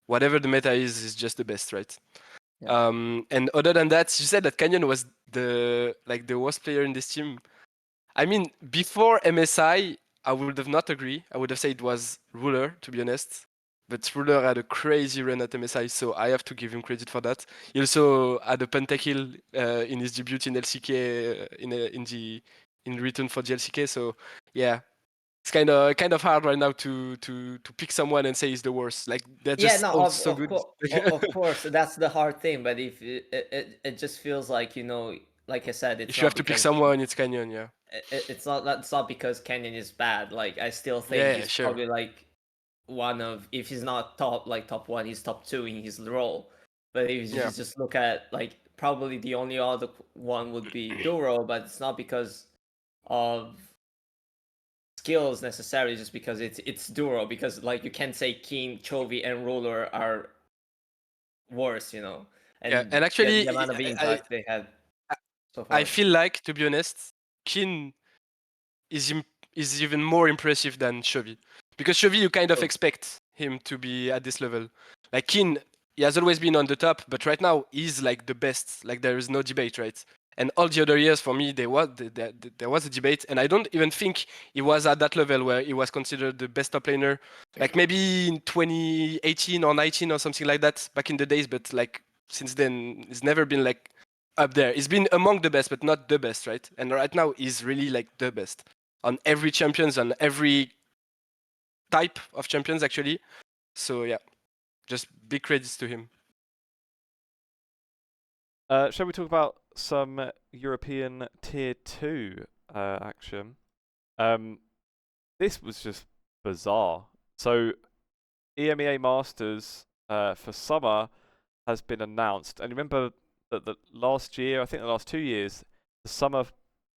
whatever the meta is just the best, right? Yeah. And other than that, you said that Canyon was the worst player in this team. I mean, before MSI, I would have not agree. I would have said it was Ruler, to be honest. But Ruler had a crazy run at MSI, so I have to give him credit for that. He also had a pentakill in his debut in LCK in return for the LCK. So yeah, it's kind of hard right now to pick someone and say he's the worst. Like they're just all so good. Of course, that's the hard thing. But if it just feels like like I said, it's If you have not to pick because someone, it's Canyon. Yeah. it's not because Canyon is bad. Like I still think Yeah, he's sure. probably like one of, if he's not top 1, he's top 2 in his role. But if you Yeah. just look at, like, probably the only other one would be Duro, but it's not because of skills necessarily, just because it's Duro. Because like you can't say Keen, Chovy, and Ruler are worse, you know. Yeah, and actually, the amount of impact they had so far. I feel like, to be honest, Kin is even more impressive than Chovy, because Chovy you kind of Oh. expect him to be at this level. Like Kin, he has always been on the top, but right now he's like the best. Like there is no debate, right? And all the other years for me, there was a debate, and I don't even think he was at that level where he was considered the best top laner. Like maybe in 2018 or 19 or something like that back in the days, but like since then, it's never been like up there. He's been among the best, but not the best, right? And right now, he's really like the best on every champions, on every type of champions, actually. So yeah, just big credits to him. Shall we talk about some European Tier 2 action? This was just bizarre. So, EMEA Masters for summer has been announced. And remember that the last year, I think the last 2 years, the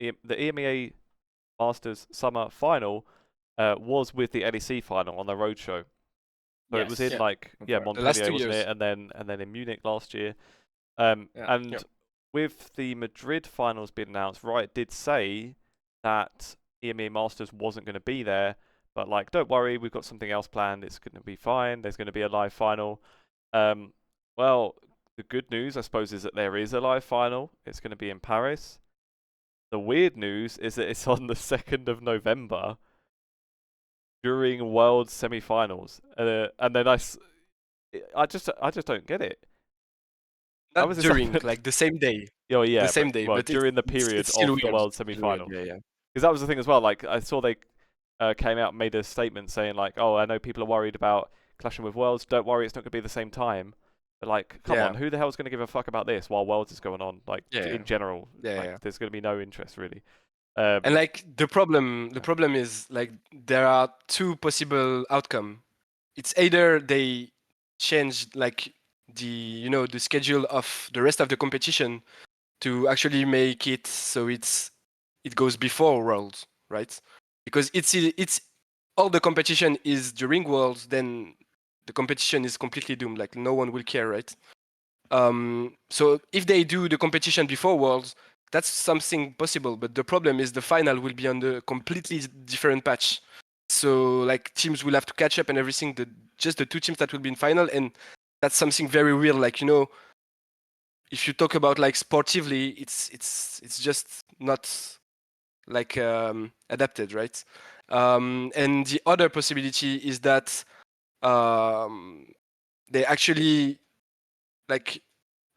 EMEA Masters summer final was with the LEC final on the roadshow. So it was in confirmed. The last Montpellier, 2 wasn't years. it? And then in Munich last year. Yeah. And with the Madrid finals being announced, Riot did say that EMEA Masters wasn't going to be there, but like, don't worry, we've got something else planned. It's going to be fine. There's going to be a live final. Well, the good news, I suppose, is that there is a live final. It's going to be in Paris. The weird news is that it's on the 2nd of November during World semi-finals. And then I just don't get it. How Not was this during, happen? like the same day. Oh yeah, The same day, well, but during the period it's still of the weird. World Still semi-final. weird, yeah. Because that was the thing as well. Like I saw they came out and made a statement saying like, "Oh, I know people are worried about clashing with Worlds. Don't worry, it's not going to be the same time." But like, come on, who the hell's going to give a fuck about this while Worlds is going on? Like in general, there's going to be no interest really. And like the problem is like there are two possible outcomes. It's either they change like the schedule of the rest of the competition to actually make it so it goes before Worlds, right? Because it's all the competition is during Worlds, then the competition is completely doomed. Like no one will care, right? So if they do the competition before Worlds, that's something possible. But the problem is the final will be on the completely different patch. So like teams will have to catch up and everything. Just the two teams that will be in final, and that's something very real. Like if you talk about like sportively, it's just not like adapted, right? And the other possibility is that they actually like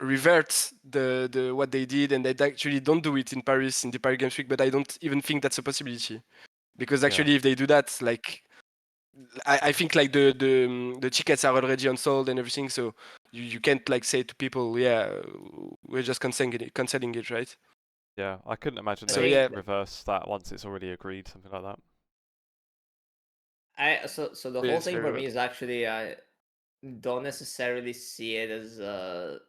revert the what they did, and they actually don't do it in Paris in the Paris Games Week. But I don't even think that's a possibility, because actually if they do that, like I think like the tickets are already unsold and everything, so you can't like say to people, yeah, we're just cancelling it, right? Yeah, I couldn't imagine So they yeah, reverse that once it's already agreed, something like that. So the Yeah, whole it's thing very for odd. me is actually I don't necessarily see it as a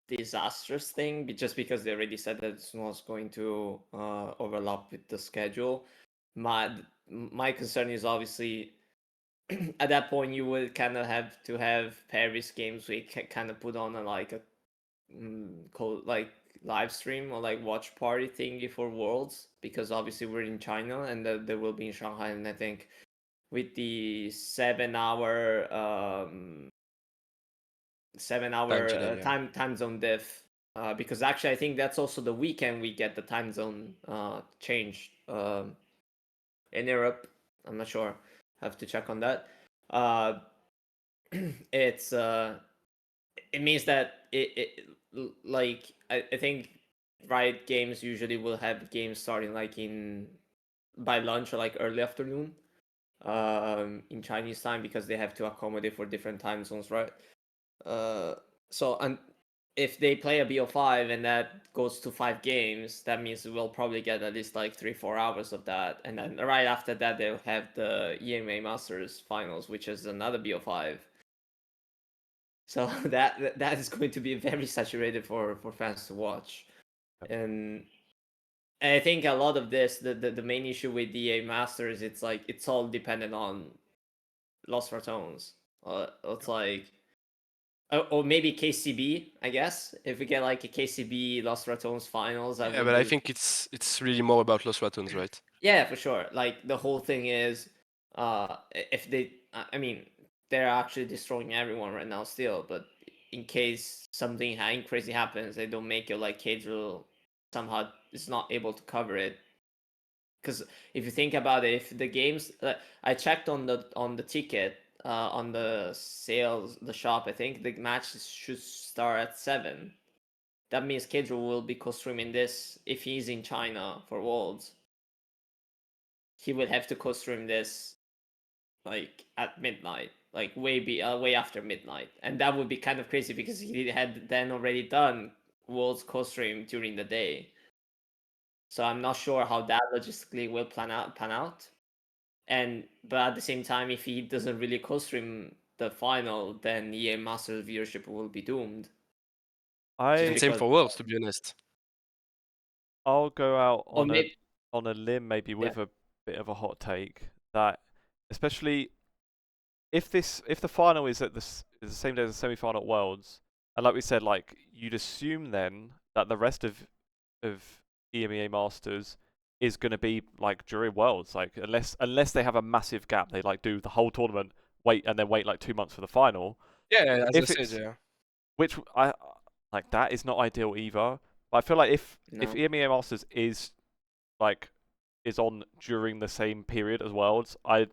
disastrous thing, just because they already said that it's not going to overlap with the schedule. My concern is obviously at that point you would kind of have to have Paris Games Week kind of put on a like a like live stream or like watch party thingy for Worlds, because obviously we're in China and they will be in Shanghai, and I think with the 7 hour time zone diff, because actually I think that's also the weekend we get the time zone changed in Europe. I'm not sure, have to check on that. It's it means that it like I think Riot Games usually will have games starting like by lunch or like early afternoon in Chinese time, because they have to accommodate for different time zones, right? So and if they play a BO5 and that goes to 5 games, that means we'll probably get at least like 3-4 hours of that, and then right after that they'll have the EMEA Masters finals, which is another BO5. So that is going to be very saturated for fans to watch. And I think a lot of this, the main issue with the EMEA Masters, it's like it's all dependent on Los Ratones. It's like, or maybe KCB, I guess. If we get like a KCB Los Ratones finals, Yeah, but I think it's really more about Los Ratones, right? Yeah, for sure. Like the whole thing is, if they, I mean, they're actually destroying everyone right now still. But in case something crazy happens, they don't make it like Cadrill somehow is not able to cover it. Because if you think about it, if the games, I checked on the ticket, on the sales, the shop, I think the match should start at 7. That means Kedro will be co-streaming this if he's in China for Worlds. He will have to co-stream this like at midnight, like way after midnight, and that would be kind of crazy because he had then already done Worlds co-stream during the day. So I'm not sure how that logistically will pan out. But at the same time, if he doesn't really co-stream the final, then EA Masters viewership will be doomed. And same for Worlds, to be honest. I'll go out Or on maybe, a limb, maybe with Yeah. a bit of a hot take, that especially if the final is is the same day as the semi-final at Worlds, and like we said, like you'd assume then that the rest of EMEA Masters is going to be like during Worlds, like unless they have a massive gap, they like do the whole tournament, wait like 2 months for the final. Yeah, as If I it's said, yeah. which I like, that is not ideal either. But I feel like if No. EMEA Masters is on during the same period as Worlds, I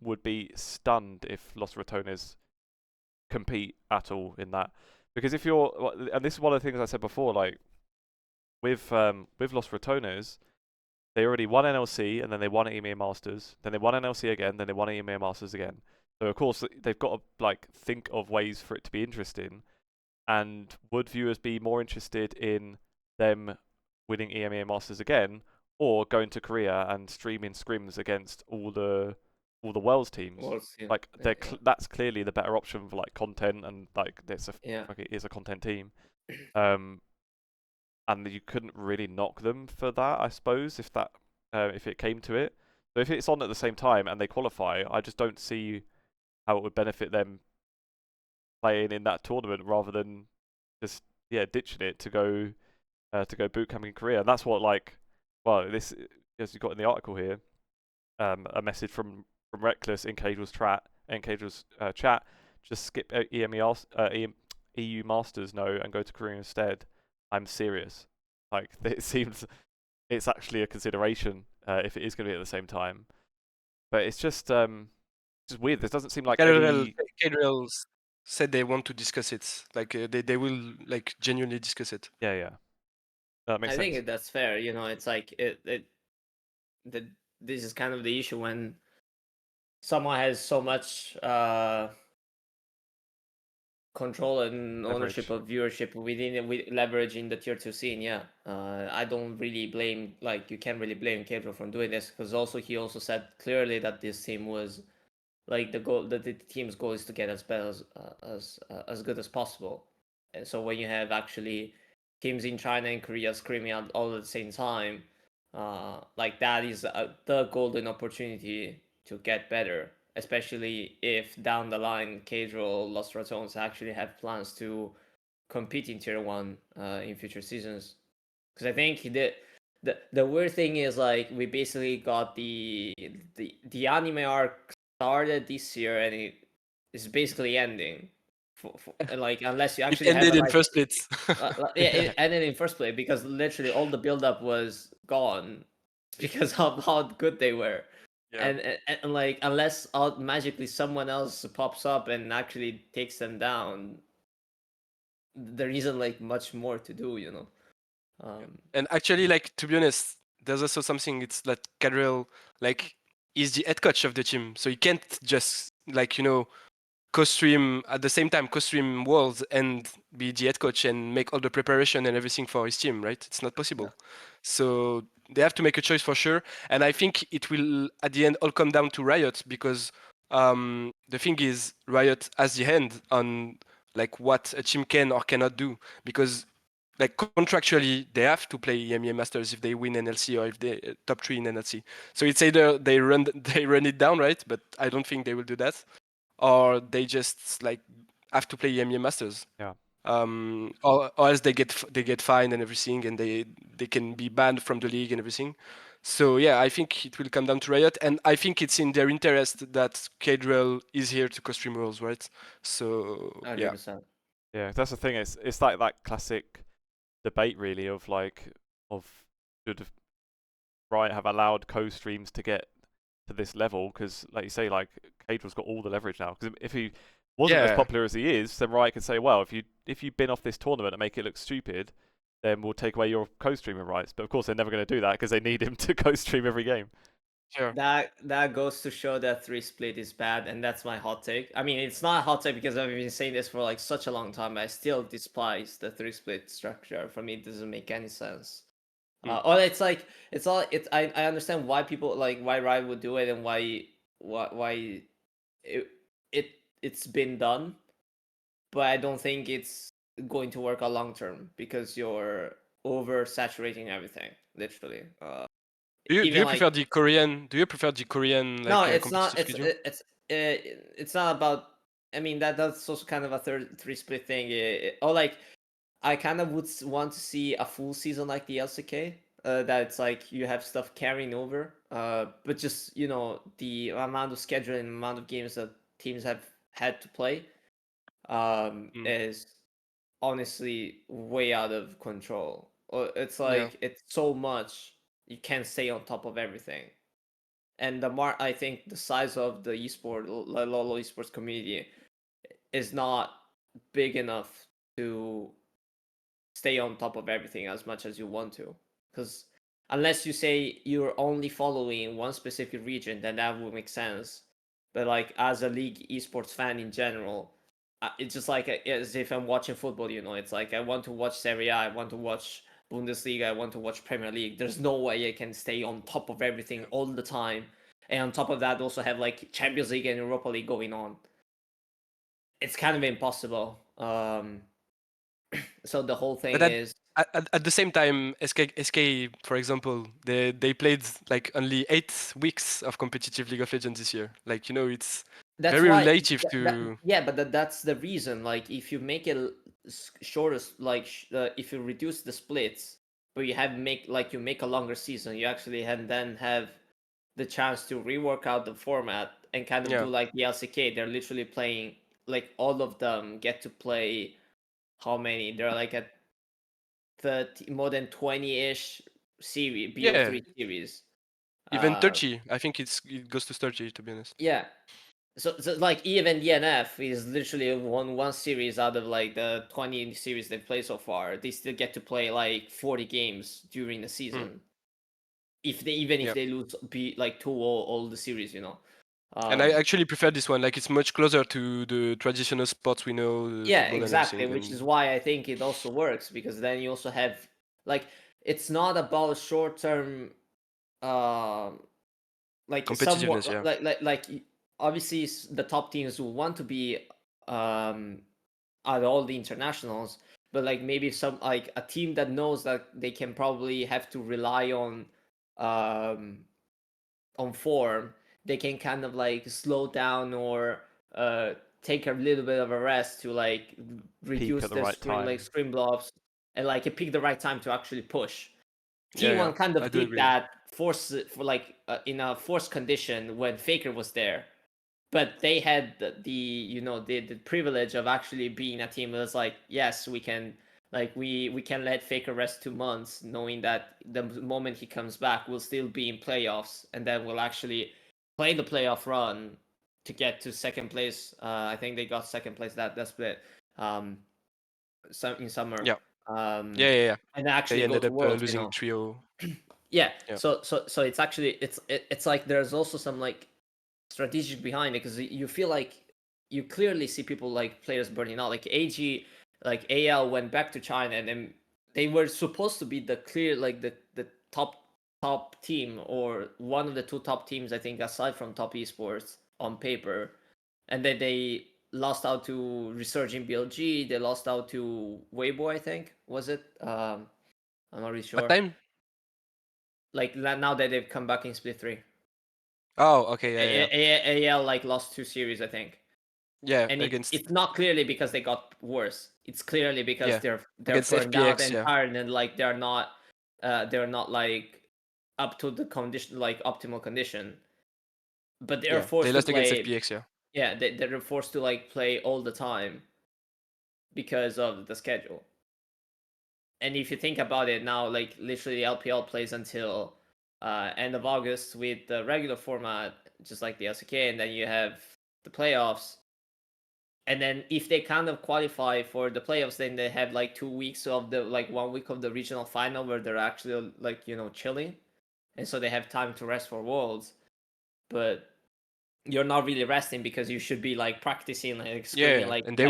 would be stunned if Los Ratones compete at all in that. Because if you're, and this is one of the things I said before, like with Los Ratones, they already won NLC and then they won EMEA Masters, then they won NLC again, then they won EMEA Masters again. So of course they've got to like think of ways for it to be interesting. And would viewers be more interested in them winning EMEA Masters again, or going to Korea and streaming scrims against all the Worlds teams? Like that's clearly the better option for like content, and like it is a content team. And you couldn't really knock them for that, I suppose, if it came to it. So if it's on at the same time and they qualify, I just don't see how it would benefit them playing in that tournament rather than just ditching it to go boot camp in Korea. And that's what this, as you got in the article here, a message from Reckless in Cagel's chat, just skip EU Masters and go to Korea instead. I'm serious. Like, it seems it's actually a consideration if it is going to be at the same time. But it's just weird. This doesn't seem like Cadrill said they want to discuss it. Like they will like genuinely discuss it. Yeah. That makes sense. I think that's fair. You know, it's like this is kind of the issue when someone has so much control and ownership of viewership within it, with leveraging the tier 2 scene. I don't really blame, like, you can't really blame Kedro from doing this, because also he also said clearly that this team was like the team's goal is to get as good as possible. And so when you have actually teams in China and Korea screaming out all at the same time, like that is the golden opportunity to get better, especially if down the line Cadro, Los Ratones actually have plans to compete in Tier 1 in future seasons. Because I think the weird thing is, like, we basically got the anime arc started this year and it is basically ending. Like, unless you actually it ended have in first place. it ended in first place because literally all the build-up was gone because of how good they were. Yeah. And like, unless magically someone else pops up and actually takes them down, there isn't like much more to do, you know. And actually, like, to be honest, there's also something. It's that Cadrill, like, is the head coach of the team, so he can't just, like, co-stream at the same time, co-stream Worlds and be the head coach and make all the preparation and everything for his team, right? It's not possible. So they have to make a choice for sure. And I think it will, at the end, all come down to Riot, because the thing is, Riot has the hand on like what a team can or cannot do, because like contractually they have to play EMEA Masters if they win NLC or if they top 3 in NLC. So it's either they run it down, right? But I don't think they will do that, or they just like have to play EMEA Masters. Yeah. Or else they get fined and everything, and they can be banned from the league and everything. So yeah, I think it will come down to Riot, and I think it's in their interest that Cadrell is here to co-stream Worlds, right? So yeah. 100%. Yeah, that's the thing. It's like that classic debate, really, of should Riot have allowed co-streams to get to this level? Because, like you say, like Cadrell's got all the leverage now. Because if he wasn't as popular as he is, then Riot can say, well, if you bin off this tournament and make it look stupid, then we'll take away your co-streamer rights. But of course, they're never going to do that because they need him to co-stream every game. Sure. That goes to show that 3-split is bad, and that's my hot take. I mean, it's not a hot take because I've been saying this for like such a long time, but I still despise the 3-split structure. For me, it doesn't make any sense. Or it's like I understand why people like why Riot would do it and why it's been done, but I don't think it's going to work out long term because you're oversaturating everything, literally. Do you like- prefer the Korean? Do you prefer the Korean? Like, No, it's not. competitive schedule? It's not about. I mean, that's also kind of a 3-split thing. Or like, I kind of would want to see a full season like the LCK. That it's like you have stuff carrying over. But just the amount of scheduling, amount of games that teams have had to play, is honestly way out of control. Or it's like it's so much you can't stay on top of everything. And I think the size of the LoL esports community is not big enough to stay on top of everything as much as you want to. Because unless you say you're only following one specific region, then that would make sense. But like as a league esports fan in general, it's just like as if I'm watching football. It's like I want to watch Serie A, I want to watch Bundesliga, I want to watch Premier League. There's no way I can stay on top of everything all the time, and on top of that also have like Champions League and Europa League going on. It's kind of impossible. So the whole thing is at the same time, SK, for example, they played like only 8 weeks of competitive League of Legends this year. Like, it's very relative to. But that's the reason. Like, if you make it shorter, like if you reduce the splits, but you make a longer season, you actually then have the chance to rework out the format and kind of do like the LCK. They're literally playing, like, all of them get to play. How many? They're like at 30, more than 20-ish series, BO3 series. Even 30. I think it goes to 30, to be honest. Yeah. So like even DNF is literally one series out of like the 20 series they've played so far. They still get to play like 40 games during the season. If they lose like 2 all the series, And I actually prefer this one. Like, it's much closer to the traditional sports we know. Yeah, exactly. Which is why I think it also works, because then you also have like it's not about short term, like competitiveness. Somewhat, like obviously the top teams will want to be at all the internationals, but like maybe some like a team that knows that they can probably have to rely on form, they can kind of like slow down or take a little bit of a rest to like reduce their screen blobs and like pick the right time to actually push. T1 kind of did that in a forced condition when Faker was there, but they had the privilege of actually being a team that was like, yes, we can, like we can let Faker rest 2 months, knowing that the moment he comes back, we'll still be in playoffs, and then we'll actually play the playoff run to get to second place. I think they got second place that split. In summer. Yeah. And actually they ended up Worlds, losing 3-0. Yeah. So it's actually it's like there's also some like strategic behind it, because you feel like you clearly see people like players burning out. Like AG, like AL went back to China, and then they were supposed to be the clear like the top team, or one of the two top teams, I think, aside from top esports on paper, and then they lost out to Resurging BLG. They lost out to Weibo, I think, was it? I'm not really sure. What time? Like now that they've come back in Split 3. Oh, okay, yeah. AL like lost 2 series, I think. Yeah, And against it's not clearly because they got worse. It's clearly because yeah they're against burned out FPX, and yeah. tired, and like they're not like up to the condition, like optimal condition. But they're Yeah, they forced to lost against play. FPX, yeah. Yeah, they're forced to like play all the time because of the schedule. And if you think about it now, like literally LPL plays until end of August with the regular format, just like the LCK, and then you have the playoffs. And then if they kind of qualify for the playoffs, then they have like 2 weeks of the like 1 week of the regional final where they're actually like, you know, chilling, and so they have time to rest for Worlds. But you're not really resting because you should be like practicing, like screaming, Yeah, and they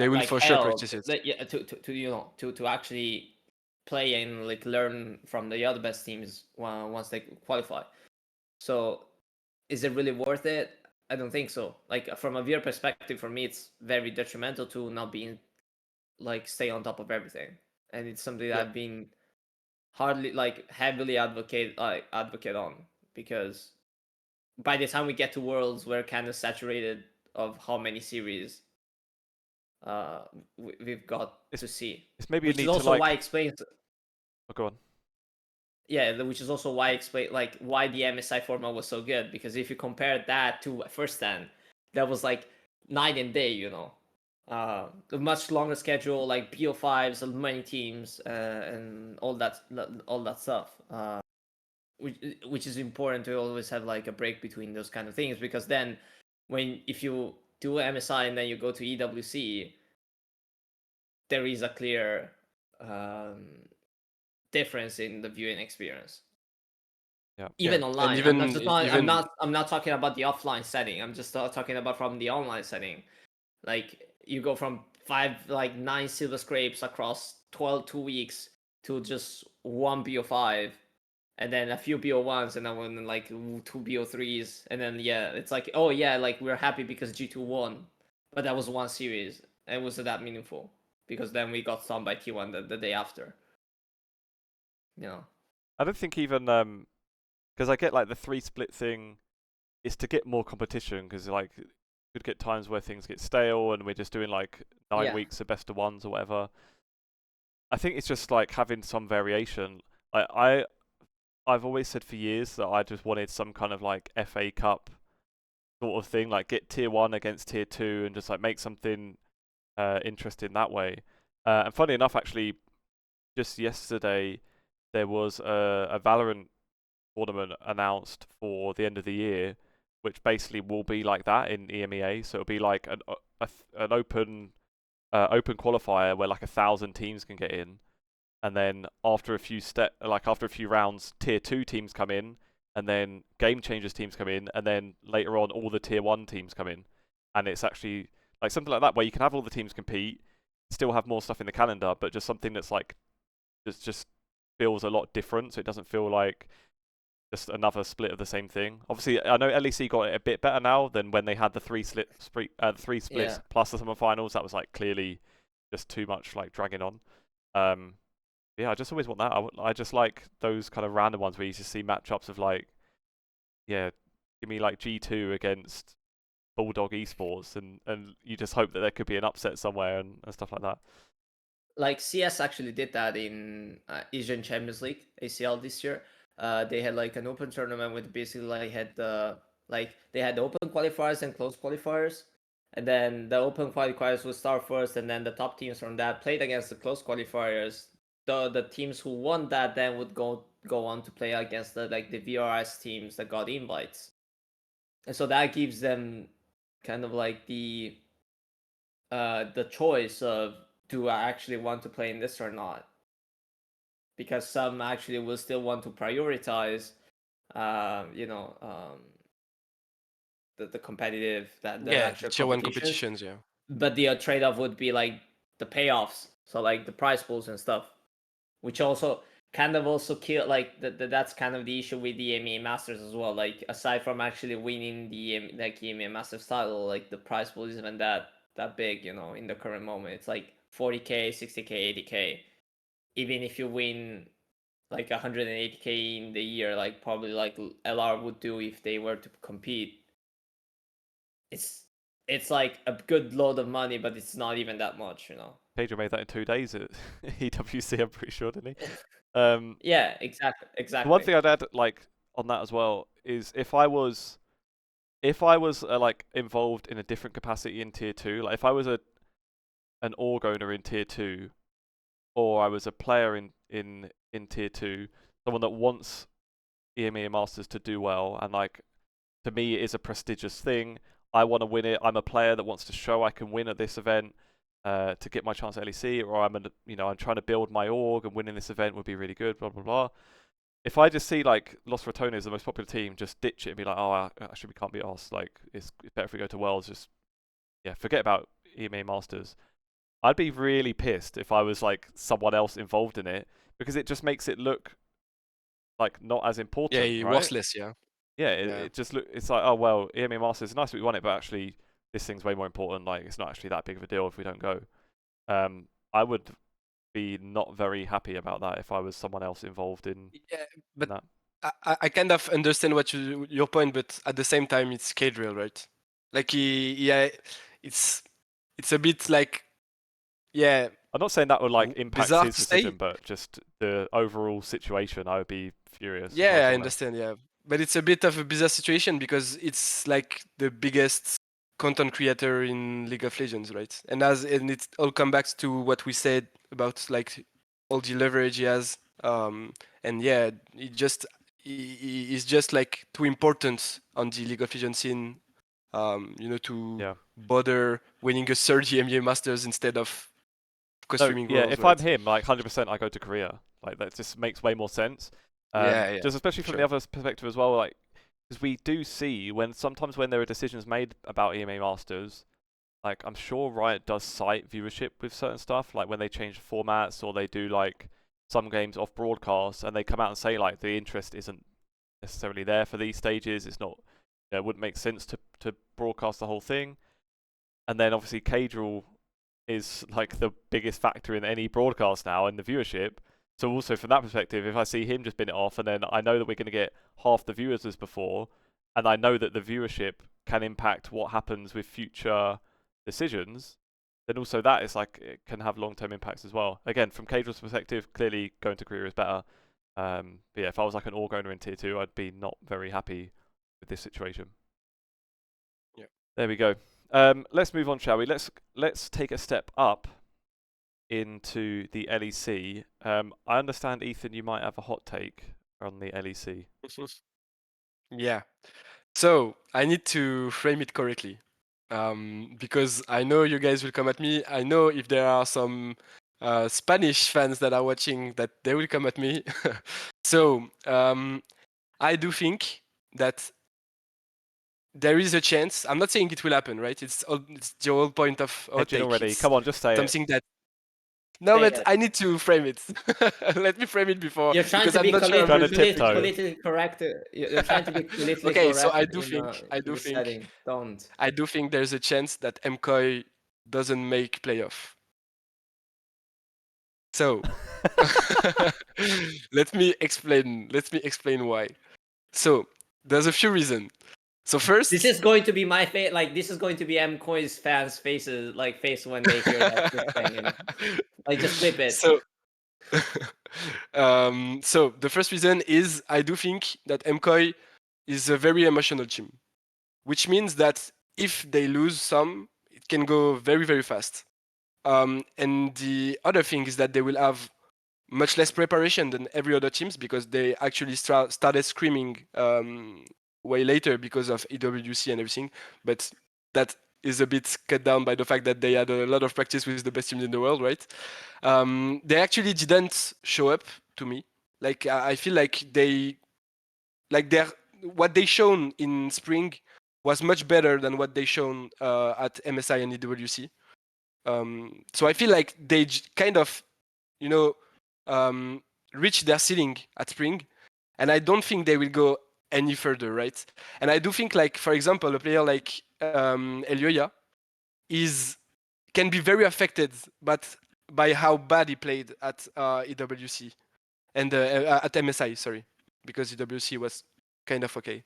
will for sure hell, practice it. yeah, to you know, to actually play and like learn from the other best teams once they qualify. So is it really worth it? I don't think so. Like from a viewer perspective, for me, it's very detrimental to not being like stay on top of everything, and it's something that Yeah. I've been hardly like heavily advocate on, because by the time we get to Worlds, we're kind of saturated of how many series we've got to see. It's maybe you Which is need to also like. why it explains. Oh, go on. Yeah, which is also why I explain like why the MSI format was so good, because if you compare that to first stand, that was like night and day, you know. A much longer schedule, like BO5s, many teams, and all that stuff. Which is important to always have like a break between those kind of things, because then if you do MSI and then you go to EWC, there is a clear difference in the viewing experience. Yeah. Even Yeah, and online, I'm not talking about the offline setting. I'm just talking about from the online setting. Like you go from 9 silver scrapes across 2 weeks to just one BO5, and then a few BO1s, and then like 2 BO3s, and then yeah, it's like, oh yeah, like we're happy because G2 won, but that was one series, and it wasn't that meaningful because then we got stunned by T1 the day after. You know. I don't think even because I get like the 3 split thing is to get more competition, because like you could get times where things get stale and we're just doing like 9 weeks of best of ones or whatever. I think it's just like having some variation. I've always said for years that I just wanted some kind of like FA Cup sort of thing, like get tier 1 against tier 2 and just like make something interesting that way. And funny enough, actually, just yesterday there was a Valorant tournament announced for the end of the year, which basically will be like that in EMEA. So it'll be like an open qualifier where like 1,000 teams can get in, and then after a few rounds, tier 2 teams come in, and then game changers teams come in, and then later on all the tier 1 teams come in, and it's actually like something like that where you can have all the teams compete, still have more stuff in the calendar, but just something that's like just feels a lot different, so it doesn't feel like just another split of the same thing. Obviously, I know LEC got it a bit better now than when they had the three splits plus the summer finals. That was like clearly just too much, like dragging on. Yeah, I just always want that. I just like those kind of random ones where you just see matchups of like, yeah, give me like G2 against Bulldog Esports, and you just hope that there could be an upset somewhere and stuff like that. Like CS actually did that in Asian Champions League ACL this year. They had like an open tournament with basically like they had the open qualifiers and closed qualifiers, and then the open qualifiers would start first, and then the top teams from that played against the closed qualifiers. The teams who won that then would go on to play against the VRS teams that got invites, and so that gives them kind of like the choice of, do I actually want to play in this or not? Because some actually will still want to prioritize, the competitive the Yeah, actual tier 1 competitions. competitions, yeah. But the trade-off would be like the payoffs, so like the prize pools and stuff, which also kind of also kill like that's kind of the issue with the EMEA Masters as well. Like aside from actually winning the EMEA Masters title, like the prize pool isn't that big, you know, in the current moment. It's like 40k, 60k, 80k. Even if you win like 180k in the year, like probably like LR would do if they were to compete. It's like a good load of money, but it's not even that much, you know. Pedro made that in 2 days at EWC, I'm pretty sure, didn't he? Yeah, exactly. The one thing I'd add, like, on that as well is if I was like involved in a different capacity in tier 2, like if I was an org owner in tier 2, or I was a player in tier 2, someone that wants EMEA Masters to do well, and like to me it is a prestigious thing. I want to win it. I'm a player that wants to show I can win at this event to get my chance at LEC, or I'm trying to build my org, and winning this event would be really good. Blah blah blah. If I just see like Los Ratones, the most popular team, just ditch it and be like, oh, actually we can't beat us. Like it's better if we go to Worlds. Just forget about EMEA Masters. I'd be really pissed if I was like someone else involved in it, because it just makes it look like not as important. Yeah, right? worthless, yeah. Yeah, it just it's like, oh well, EMEA Masters is nice that we won it, but actually this thing's way more important. Like it's not actually that big of a deal if we don't go. I would be not very happy about that if I was someone else involved in but that. I kind of understand what your point, but at the same time it's Cadriel, right? Like it's a bit like I'm not saying that would like impact bizarre his to say. decision, but just the overall situation, I would be furious. Yeah, I understand. Yeah, but it's a bit of a bizarre situation because it's like the biggest content creator in League of Legends, right? And it all comes back to what we said about like all the leverage he has. And yeah, he's just like too important on the League of Legends scene. To bother winning a third EMEA Masters instead of costuming Worlds. If I'm him, like 100%, I go to Korea. Like that just makes way more sense. Just especially from the other perspective as well, like because we do see sometimes when there are decisions made about EMEA Masters, like I'm sure Riot does cite viewership with certain stuff, like when they change formats or they do like some games off broadcast, and they come out and say like the interest isn't necessarily there for these stages. It's not. It wouldn't make sense to broadcast the whole thing. And then obviously Cadriel is like the biggest factor in any broadcast now in the viewership. So also from that perspective, if I see him just bin it off, and then I know that we're going to get half the viewers as before, and I know that the viewership can impact what happens with future decisions, then also that is like it can have long-term impacts as well. Again, from Cadriel's perspective, clearly going to Korea is better. But yeah, if I was like an org owner in tier 2, I'd be not very happy with this situation. Yeah. There we go. Let's move on, shall we? Let's take a step up into the LEC. I understand, Ethan, you might have a hot take on the LEC. Yeah. So I need to frame it correctly, because I know you guys will come at me. I know if there are some Spanish fans that are watching, that they will come at me. So I do think that there is a chance. I'm not saying it will happen, right? It's the whole point of hot take. Already. Come on, just say something it. That. No, Say but it. I need to frame it. Let me frame it before. You're trying because to I'm be not sure. politically correct. You're trying to be politically Okay, correct. so I do think Setting. Don't. I do think there's a chance that MKOI doesn't make playoff. So let me explain why. So there's a few reasons. So first, this is going to be my face. Like this is going to be MKOI's fans' faces, face when they hear that thing. You know? Like just clip it. So, so the first reason is I do think that MKOI is a very emotional team, which means that if they lose some, it can go very, very fast. And the other thing is that they will have much less preparation than every other teams because they actually started screaming way later because of EWC and everything. But that is a bit cut down by the fact that they had a lot of practice with the best teams in the world, right? They actually didn't show up to me. Like I feel like what they shown in spring was much better than what they shown at MSI and EWC. So I feel like they kind of, you know, reached their ceiling at Spring, and I don't think they will go any further, right? And I do think, like, for example, a player like Elioya can be very affected, but by how bad he played at EWC and at MSI, sorry, because EWC was kind of okay.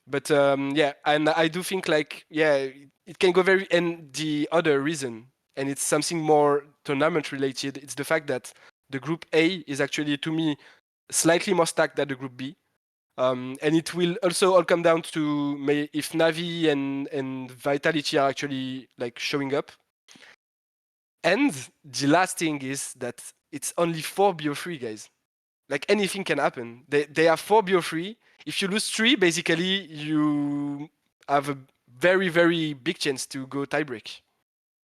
But yeah, and I do think, like, yeah, it can go very. And the other reason, and it's something more tournament related, it's the fact that the Group A is actually, to me, slightly more stacked than the Group B. And it will also all come down to if Navi and Vitality are actually like showing up. And the last thing is that it's only 4 BO3, guys. Like, anything can happen. They have 4 BO3. If you lose 3, basically you have a very, very big chance to go tiebreak.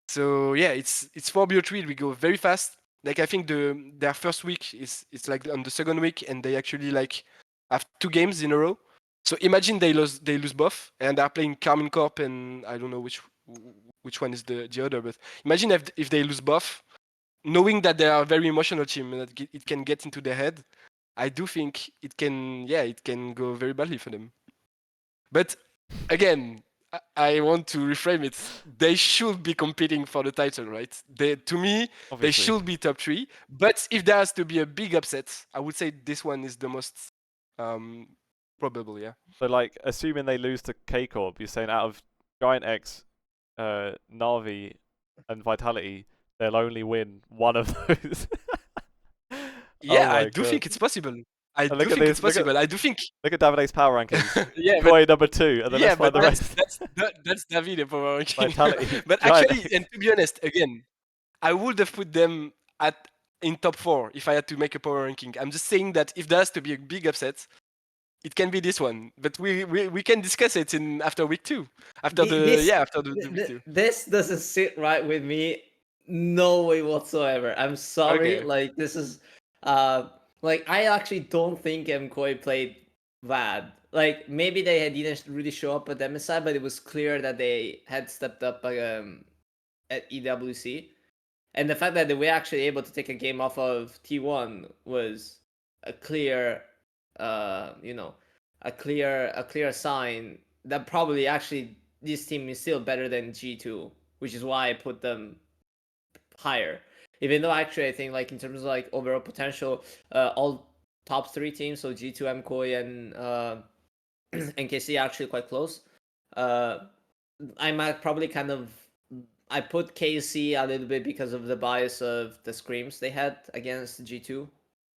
So yeah, it's 4 BO3. We go very fast. Like, I think their first week it's like on the second week, and they actually like have 2 games in a row. So imagine they lose both, and they're playing Carmine Corp, and I don't know which one is the other, but imagine if they lose both, knowing that they are a very emotional team and that it can get into their head. I do think it can go very badly for them. But again, I want to reframe it. They should be competing for the title, right? To me, Obviously. they should be top 3. But if there has to be a big upset, I would say this one is the most probable, yeah. So, like, assuming they lose to K-Corp, you're saying out of Giant X, Navi, and Vitality, they'll only win one of those. Yeah, Oh I my do God. think it's possible. I And do look at think this, it's possible. I do think. Look at Davide's power rankings. Yeah, MKOI number 2, and then yeah, let's find but the rest. that's Davide power ranking. Vitality, But Giant actually, X. and to be honest, again, I would have put them in top 4 if I had to make a power ranking. I'm just saying that if there has to be a big upset, it can be this one. But we can discuss it after week 2. After the week 2. This doesn't sit right with me. No way whatsoever. I'm sorry. Okay. Like, this is like, I actually don't think MKOI played bad. Like, maybe they didn't really show up at MSI, but it was clear that they had stepped up at EWC. And the fact that they were actually able to take a game off of T1 was a clear a clear sign that probably actually this team is still better than G2, which is why I put them higher. Even though actually I think, like, in terms of like overall potential, all top 3 teams, so G2, MKOI, and NKC are actually quite close. I might probably I put KC a little bit because of the bias of the scrims they had against G2.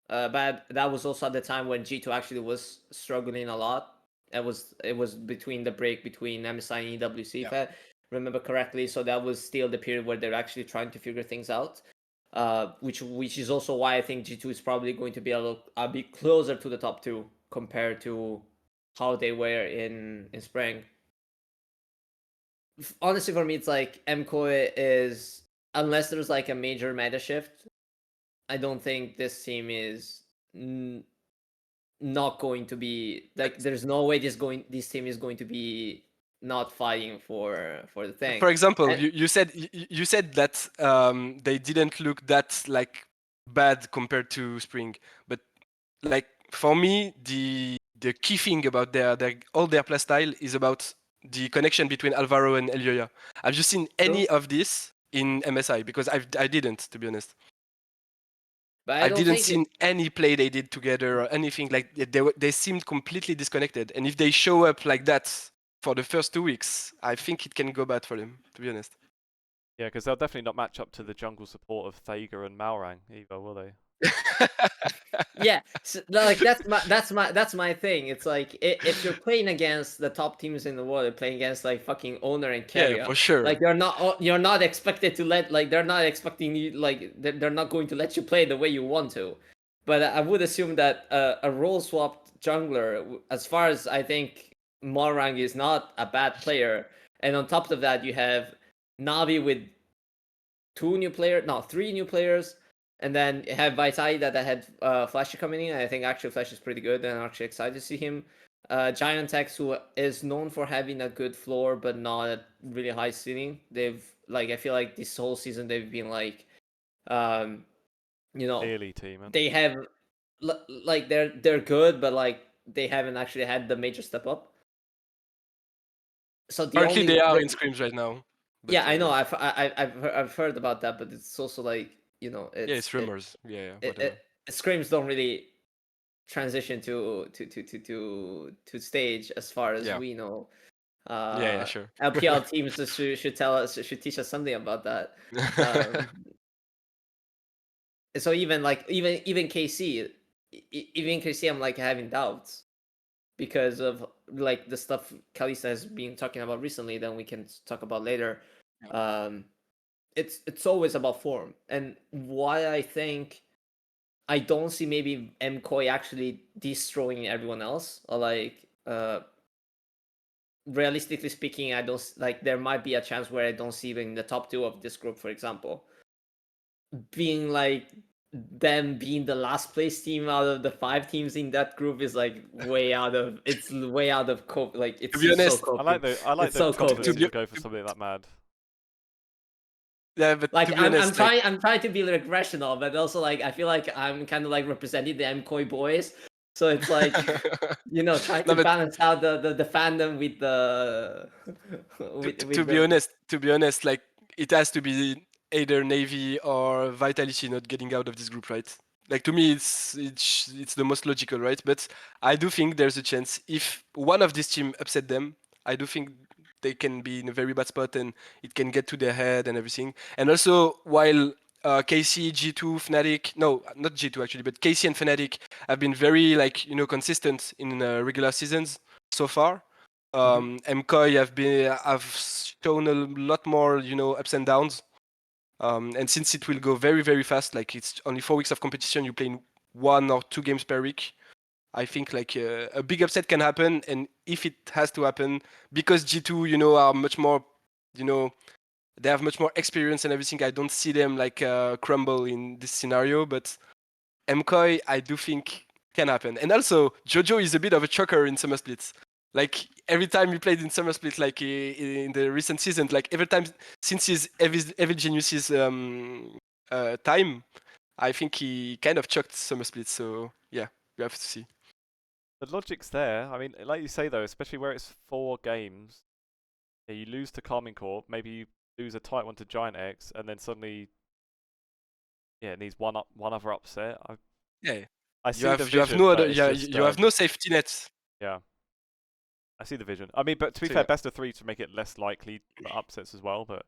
But that was also at the time when G2 actually was struggling a lot. It was between the break between MSI and EWC, if I remember correctly. So that was still the period where they're actually trying to figure things out. Which is also why I think G2 is probably going to be a bit closer to the top 2 compared to how they were in spring. Honestly, for me, it's like MKOI is, unless there's like a major meta shift, I don't think this team is not going to be like. There's no way this team is going to be not fighting for the thing. For example, you said that they didn't look that like bad compared to Spring, but like for me, the key thing about all their play style is about the connection between Alvaro and Elioya. Have you seen any of this in MSI? Because I didn't, to be honest. But I didn't see any play they did together or anything. Like, they seemed completely disconnected. And if they show up like that for the first 2 weeks, I think it can go bad for them, to be honest. Yeah, because they'll definitely not match up to the jungle support of Thager and Malrang either, will they? Yeah, so, like, that's my thing. It's like, if you're playing against the top teams in the world, you're playing against like fucking Owner and Carrier. Yeah, for sure. Like, you're not expected to they're not expecting you, like, they're not going to let you play the way you want to. But I would assume that a role swapped jungler, as far as I think, Malrang is not a bad player, and on top of that you have Navi with 3 new players. And then you have Vitality that had Flashy coming in. I think actually Flash is pretty good, and I'm actually excited to see him Giant X, who is known for having a good floor but not a really high ceiling. They've like I feel like this whole season they've been like, Clearly team. they have like they're good, but like they haven't actually had the major step up. So Currently, they are in scrims right now. But, yeah, I know. I've heard about that, but it's also like it's rumors. Whatever. scrims don't really transition to stage as far as we know. Sure. LPL teams should teach us something about that. So even KC, even KC, I'm like having doubts because of like the stuff Kalista has been talking about recently. Then we can talk about later. It's always about form, and why I think I don't see maybe MKOI actually destroying everyone else, or like realistically speaking, I don't like there might be a chance where I don't see even the top 2 of this group, for example, being like them being the last place team out of the 5 teams in that group is like way out of cope. Like it's to be honest, so I like the confidence to go for something that mad. Yeah, but like to be honest, I'm trying to be like rational, but also like I feel like I'm kind of like representing the MKOI boys, so it's like trying to balance out the fandom with the to be honest, like it has to be either Navy or Vitality not getting out of this group, right? Like to me, it's the most logical, right? But I do think there's a chance if one of these teams upset them. I do think they can be in a very bad spot and it can get to their head and everything. And also, while KC, G2, Fnatic, no, not G2 actually, but KC and Fnatic have been very consistent in regular seasons so far. MKOI have shown a lot more ups and downs. And since it will go very, very fast, like it's only 4 weeks of competition, you play 1 or 2 games per week. I think like a big upset can happen, and if it has to happen, because G2, are much more, they have much more experience and everything. I don't see them like crumble in this scenario, but MKOI, I do think can happen. And also, Jojo is a bit of a choker in Summer Splits. Like every time he played in Summer Split, like in the recent season, like every time since his Evil Genius's time, I think he kind of chucked Summer Split. So yeah, we have to see. The logic's there. I mean, like you say though, especially where it's 4 games, you lose to Carmine Corp, maybe you lose a tight one to Giant X, and then suddenly, it needs one other upset. I see the vision. You have no safety net. Yeah, I see the vision. I mean, but to be fair, best of 3 to make it less likely for upsets as well, but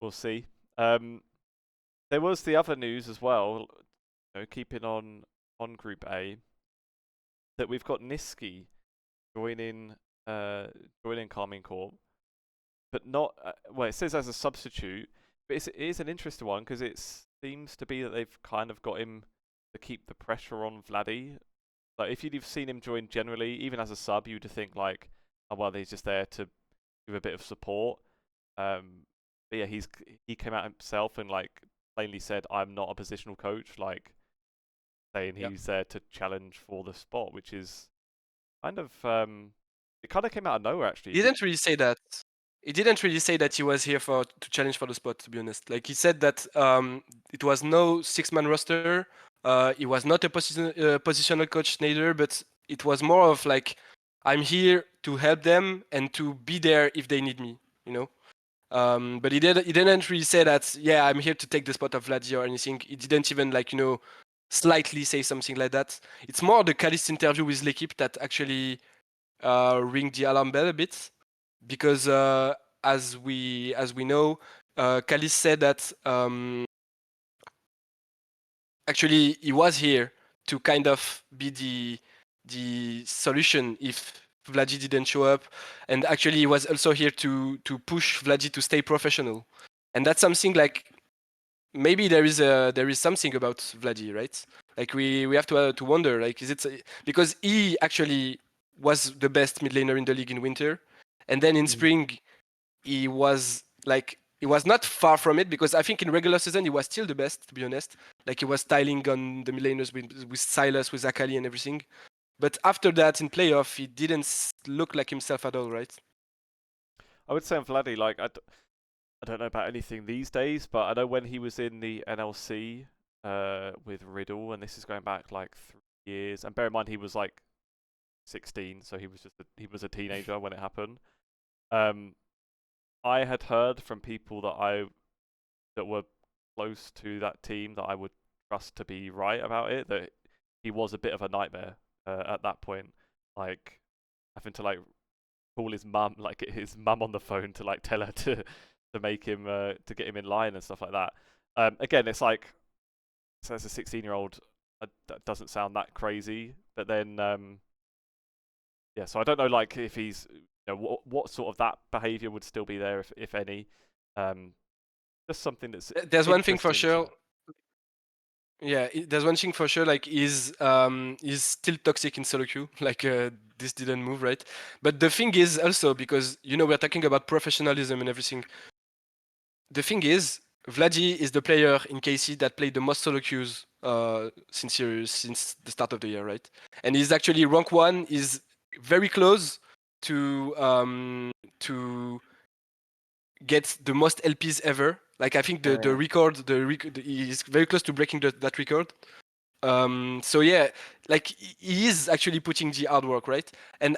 we'll see. There was the other news as well, keeping on Group A, that we've got Niski joining Carmine Corp, but not well. It says as a substitute, but it is an interesting one because it seems to be that they've kind of got him to keep the pressure on Vladdy. Like if you'd have seen him join generally, even as a sub, you'd think like, oh well, he's just there to give a bit of support. But yeah, he came out himself and like plainly said, I'm not a positional coach, like saying he's there to challenge for the spot, which is kind of it kind of came out of nowhere actually. He didn't really say that. He didn't really say that he was here to challenge for the spot, to be honest. Like he said that it was no 6-man roster. He was not a positional coach neither, but it was more of like, I'm here to help them and to be there if they need me, But he didn't really say that, yeah, I'm here to take the spot of Vladdy or anything. He didn't even slightly say something like that. It's more the Calist interview with L'Equipe that actually ring the alarm bell a bit, because as we know, Calist said that actually he was here to kind of be the solution if Vladdy didn't show up, and actually he was also here to push Vladdy to stay professional, and that's something like maybe there is something about Vladdy, right? Like we have to wonder, like, is it because he actually was the best mid laner in the league in winter, and then in spring he was not far from it, because I think in regular season he was still the best, to be honest. Like he was styling on the mid laners with Silas, with Akali and everything. But after that, in playoff, he didn't look like himself at all, right? I would say on Vladdy, like I don't know about anything these days, but I know when he was in the NLC with Riddle, and this is going back like 3 years. And bear in mind he was like 16, so he was a teenager when it happened. I had heard from people that were close to that team that I would trust to be right about it, that he was a bit of a nightmare at that point, like having to like call his mum, like get his mum on the phone to like tell her to make him to get him in line and stuff like that. Again, it's like, so as a 16-year-old, that doesn't sound that crazy, but then yeah, so I don't know like if he's, you know, what sort of that behavior would still be there if any. Just something that's There's one thing for interesting sure. to- Yeah, there's one thing for sure. Like, he's still toxic in solo queue. Like, this didn't move, right? But the thing is also, because we're talking about professionalism and everything. The thing is, Vladdy is the player in KC that played the most solo queues since the start of the year, right? And he's actually rank 1. Is very close to get the most LPs ever. Like, I think the record, he's very close to breaking that record. So yeah, like, he is actually putting the hard work, right? And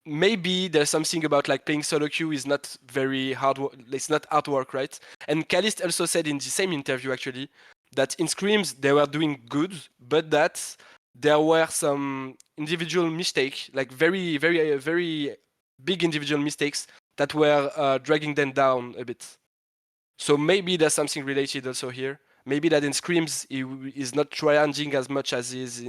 maybe there's something about like playing solo queue is not very hard work. It's not hard work, right? And Calist also said in the same interview actually that in scrims they were doing good, but that there were some individual mistakes, like very, very, very big individual mistakes that were dragging them down a bit. So maybe there's something related also here. Maybe that in scrims he is not trying as much as he is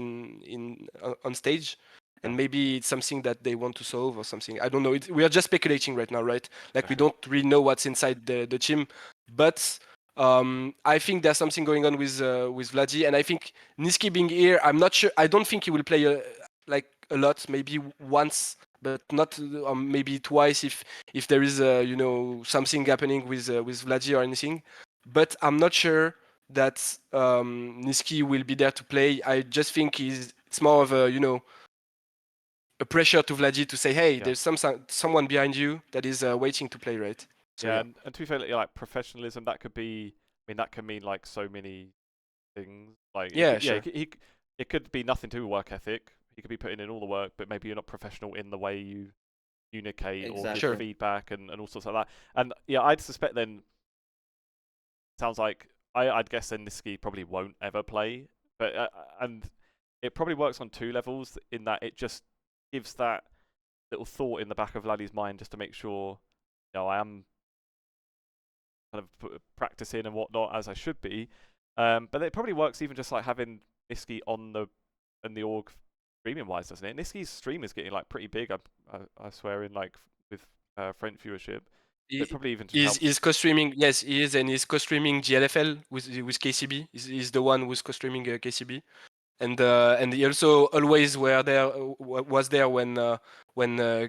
on stage. And maybe it's something that they want to solve or something. I don't know. We are just speculating right now, right? Like, we don't really know what's inside the team. But I think there's something going on with Vladdy. And I think Niski being here, I'm not sure. I don't think he will play a lot. Maybe once, but not maybe twice if there is something happening with Vladdy or anything. But I'm not sure that Niski will be there to play. I just think it's more of a pressure to Vladdy to say, hey, there's someone behind you that is waiting to play, right? So, yeah, and to be fair, like professionalism, that could be. I mean, that can mean like so many things. Like, sure. it could be nothing to do with work ethic. He could be putting in all the work, but maybe you're not professional in the way you communicate or give Exactly. feedback and all sorts like that. And yeah, I'd suspect then. Sounds like I'd guess then Niski probably won't ever play, but and it probably works on 2 levels in that it just gives that little thought in the back of Vladdy's mind just to make sure, I am kind of practicing and whatnot as I should be. But it probably works even just like having Niski on in the org streaming wise, doesn't it? Niski's stream is getting like pretty big. I swear in like with French viewership. So it probably even just helps. He's co-streaming. Yes, he is, and he's co-streaming GLFL with KCB. He's the one who's co-streaming KCB, and he also always was there when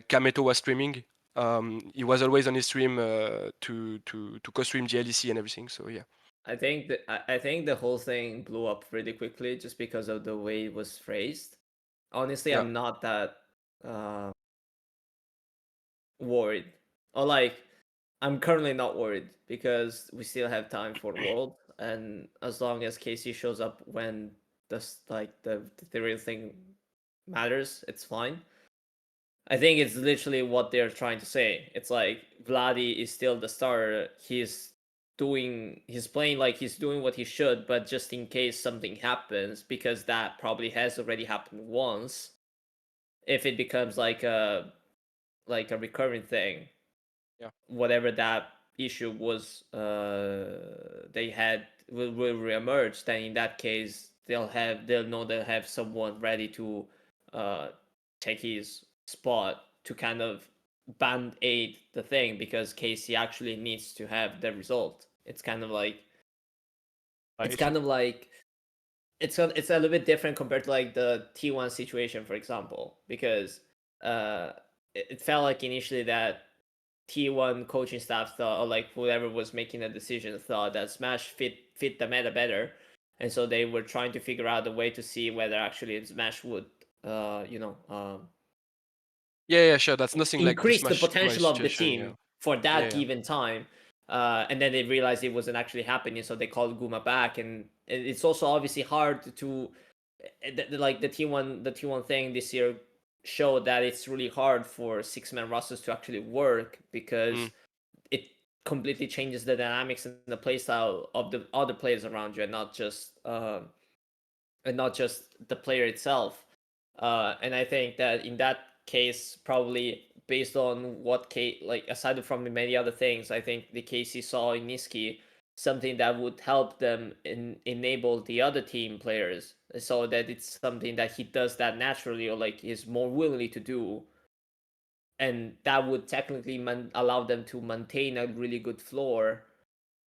Kameto was streaming. He was always on his stream to co-stream GLEC and everything. So yeah. I think the whole thing blew up really quickly just because of the way it was phrased. Honestly, Yeah. I'm not that worried. Or like, I'm currently not worried because we still have time for World, and as long as Casey shows up when the real thing matters, it's fine. I think it's literally what they're trying to say. It's like Vladdy is still the starter. He's playing like he's doing what he should, but just in case something happens, because that probably has already happened once, if it becomes like a recurring thing, whatever that issue was they had will reemerge, then in that case they'll know they'll have someone ready to take his spot to kind of band-aid the thing, because Casey actually needs to have the result. It's kind of like it's a little bit different compared to like the T1 situation, for example, because it felt like initially that T1 coaching staff thought, or like whoever was making the decision thought that Smash fit the meta better, and so they were trying to figure out a way to see whether actually Smash would Yeah, sure. That's nothing like the increase the Smash potential of the situation. team for that Yeah. given time. And then they realized it wasn't actually happening, so they called Guma back. And it's also obviously hard to like the T1 thing this year showed that it's really hard for 6-man rosters to actually work because it completely changes the dynamics and the playstyle of the other players around you, and not just the player itself. And I think that in that case, probably based on what like aside from the many other things, I think the KC saw in Niski something that would help them enable the other team players, so that it's something that he does that naturally, or like is more willingly to do, and that would technically allow them to maintain a really good floor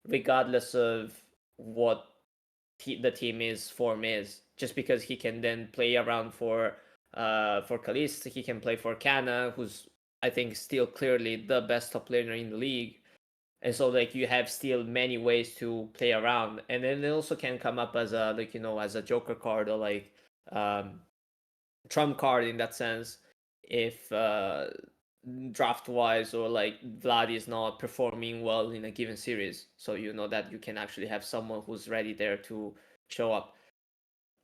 regardless of what the team form is, just because he can then play around for Kalist, he can play for Kana, who's I think still clearly the best top laner in the league. And so like you have still many ways to play around, and then it also can come up as a as a joker card, or like trump card in that sense, if draft wise, or like Vlad is not performing well in a given series, so you know that you can actually have someone who's ready there to show up.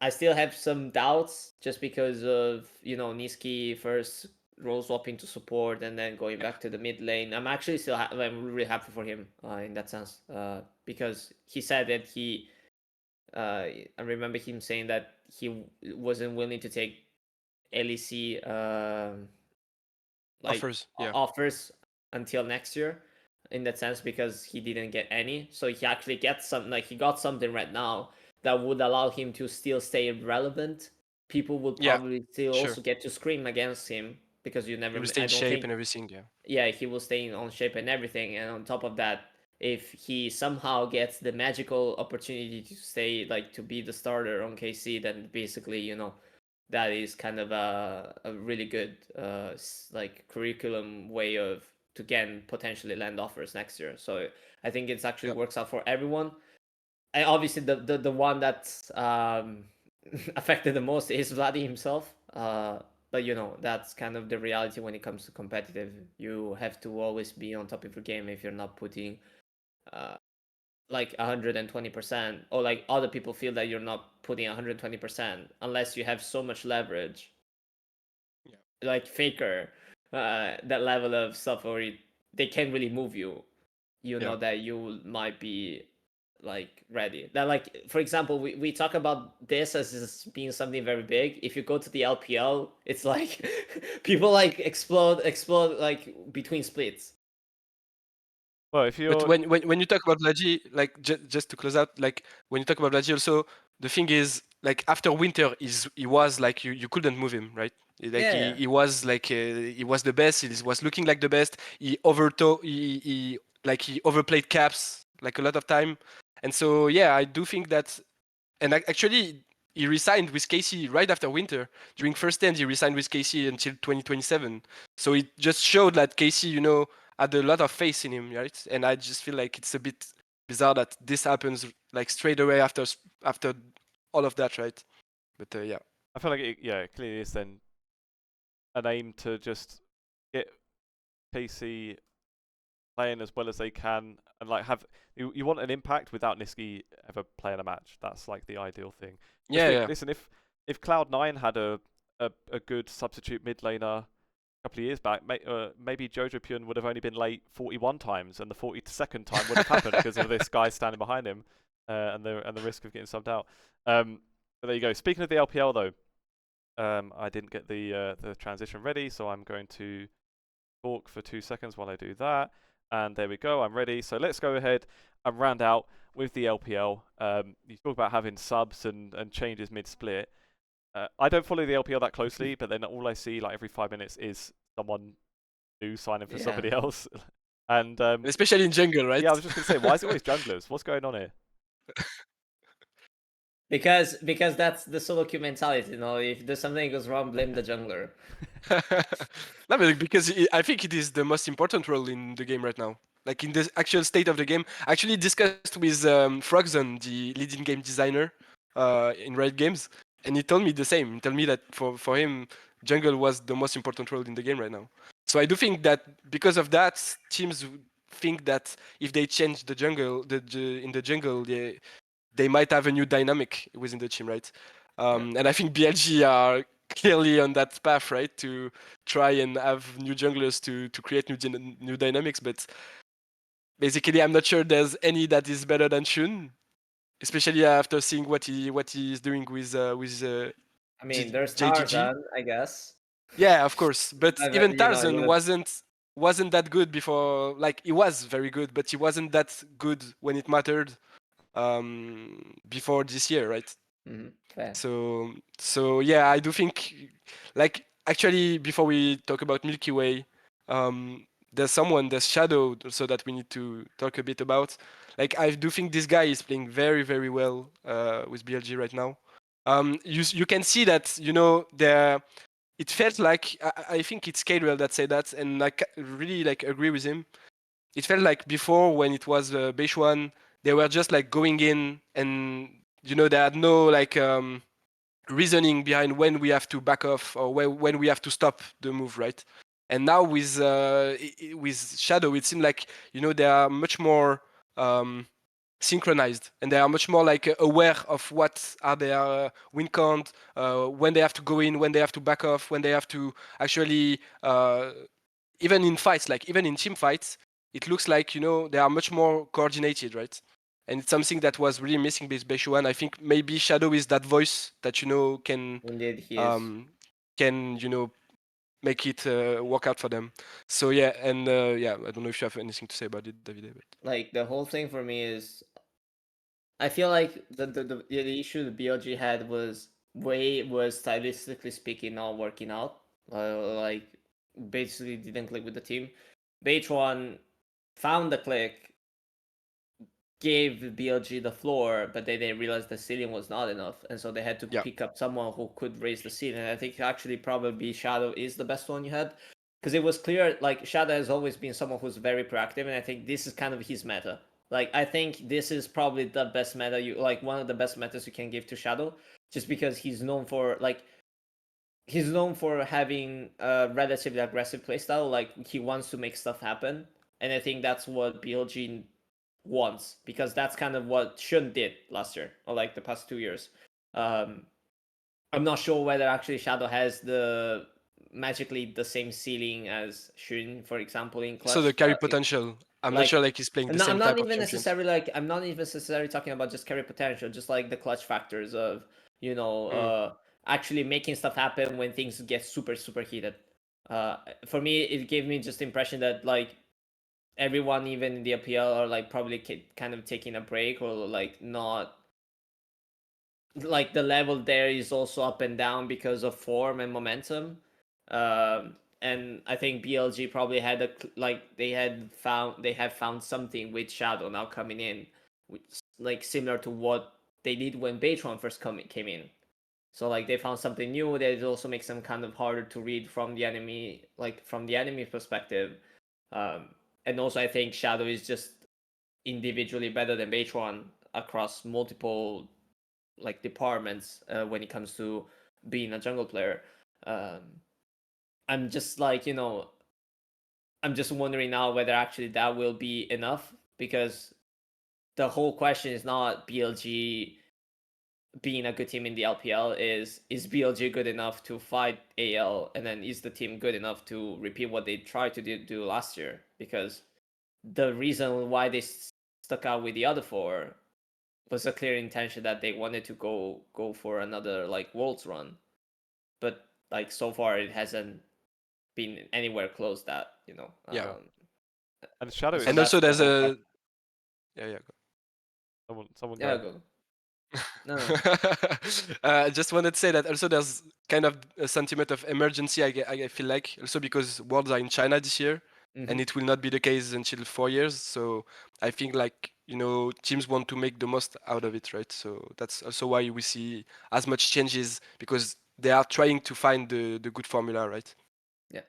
I still have some doubts just because of Niski first role swapping to support and then going back to the mid lane. I'm actually still I'm really happy for him in that sense, because he said that I remember him saying that he wasn't willing to take LEC like offers until next year, in that sense, because he didn't get any. So he actually gets some, like he got something right now that would allow him to still stay relevant. People will probably still also get to scream against him because you never. He will stay in shape and everything. Yeah, he will stay on shape and everything. And on top of that, if he somehow gets the magical opportunity to stay, like to be the starter on KC, then basically that is kind of a really good like curriculum way of to again potentially land offers next year. So I think it's actually works out for everyone. And obviously the one that's affected the most is Vladi himself. But that's kind of the reality when it comes to competitive. You have to always be on top of your game if you're not putting like 120%, or like other people feel that you're not putting 120% unless you have so much leverage, like Faker, that level of stuff where they can't really move you, know that you might be like ready. That, like, for example, we talk about this as being something very big. If you go to the LPL, it's like people like explode like between splits. Well, if you're... But when you talk about Vladi, like just to close out, like when you talk about Vladi also, the thing is, like after winter, he was like you couldn't move him, right? Like he was like he was the best. He was looking like the best. He overplayed caps like a lot of time, and so yeah, I do think that, and actually he resigned with KC right after winter. During first end, he resigned with KC until 2027. So it just showed that KC, had a lot of faith in him, right? And I just feel like it's a bit bizarre that this happens like straight away after all of that, right? But yeah. I feel like it clearly is then an aim to just get KC playing as well as they can, and like have you want an impact without Niski ever playing a match. That's like the ideal thing. Listen, if Cloud9 had a good substitute mid laner a couple of years back, maybe Jojo Pyun would have only been late 41 times, and the 42nd time would have happened because of this guy standing behind him, and the risk of getting subbed out. But there you go. Speaking of the LPL though, I didn't get the transition ready, so I'm going to talk for 2 seconds while I do that. And there we go, I'm ready. So let's go ahead and round out with the LPL. You talk about having subs and changes mid-split. I don't follow the LPL that closely, but then all I see like every 5 minutes is someone new signing for somebody else. And especially in jungle, right? Yeah, I was just going to say, why is it always junglers? What's going on here? Because that's the solo queue mentality, if there's something that goes wrong, blame the jungler. No, but because I think it is the most important role in the game right now. Like in the actual state of the game. I actually discussed with Frogzone, the leading game designer in Riot Games, And he told me the same. He told me that for him, jungle was the most important role in the game right now. So I do think that because of that, teams think that if they change the jungle, in the jungle, they might have a new dynamic within the team, right? And I think BLG are clearly on that path, right, to try and have new junglers to create new dynamics. But basically, I'm not sure there's any that is better than Shun, especially after seeing what he is doing with I mean, there's JGG. Tarzan, I guess. Yeah, of course. But But, even you know, Tarzan wasn't that good before. Like he was very good, but he wasn't that good when it mattered before this year, right? fair. So yeah, I do think, like, actually before we talk about Milky Way, there's Shadow so that we need to talk a bit about. Like I do think this guy is playing very very well with BLG right now. You can see that, you know, there. It felt like I think it's Cadwell that said that, and I really like agree with him. It felt like before when it was Beishwan, they were just like going in, and you know they had no like reasoning behind when we have to back off or when we have to stop the move, right? And now with Shadow, it seemed like, you know, they are much more synchronized, and they are much more like aware of what are their win count, when they have to go in, when they have to back off, when they have to actually even in fights, like even in team fights, it looks like, you know, they are much more coordinated, right? And it's something that was really missing with Beishuan. I think maybe Shadow is that voice that, you know, Indeed, he is. can, you know, make it work out for them. So yeah, and yeah, I don't know if you have anything to say about it, Davide. But... Like the whole thing for me is, I feel like the issue the BLG had was stylistically speaking not working out. Like basically didn't click with the team. Beitron found the click, gave BLG the floor, but they realized the ceiling was not enough, and so they had to pick up someone who could raise the ceiling. And I think actually probably Shadow is the best one you had, because it was clear like Shadow has always been someone who's very proactive, and I think this is kind of his meta. Like I think this is probably the best meta one of the best metas you can give to Shadow, just because he's known for having a relatively aggressive playstyle. Like he wants to make stuff happen, and I think that's what BLG wants, because that's kind of what Shun did last year, or like the past 2 years. I'm not sure whether actually Shadow has magically the same ceiling as Shun, for example, in clutch. So the carry potential. I'm not sure like he's playing the same type of champions. I'm not even necessarily talking about just carry potential, just like the clutch factors of, you know, actually making stuff happen when things get super super heated. For me, it gave me just the impression that like everyone, even in the LPL, are like probably kind of taking a break, or like not, like the level there is also up and down because of form and momentum. And I think BLG probably had they have found something with Shadow now coming in, which like similar to what they did when Baytron first came in. So like they found something new that also makes them kind of harder to read from the enemy, like from the enemy perspective. And also I think Shadow is just individually better than Baytron across multiple like departments when it comes to being a jungle player. I'm just like, you know, I'm just wondering now whether actually that will be enough, because the whole question is not BLG being a good team in the LPL, is BLG good enough to fight AL, and then is the team good enough to repeat what they tried to do last year? Because the reason why they stuck out with the other four was a clear intention that they wanted to go for another like Worlds run, but like so far it hasn't been anywhere close that, you know. Yeah. And Shadow is... And also there's a... Yeah, go. Someone Yeah, go. go. No. I just wanted to say that also there's kind of a sentiment of emergency, I feel like, also because Worlds are in China this year, and it will not be the case until 4 years. So I think, like, you know, teams want to make the most out of it, right? So that's also why we see as much changes, because they are trying to find the good formula, right? Yeah.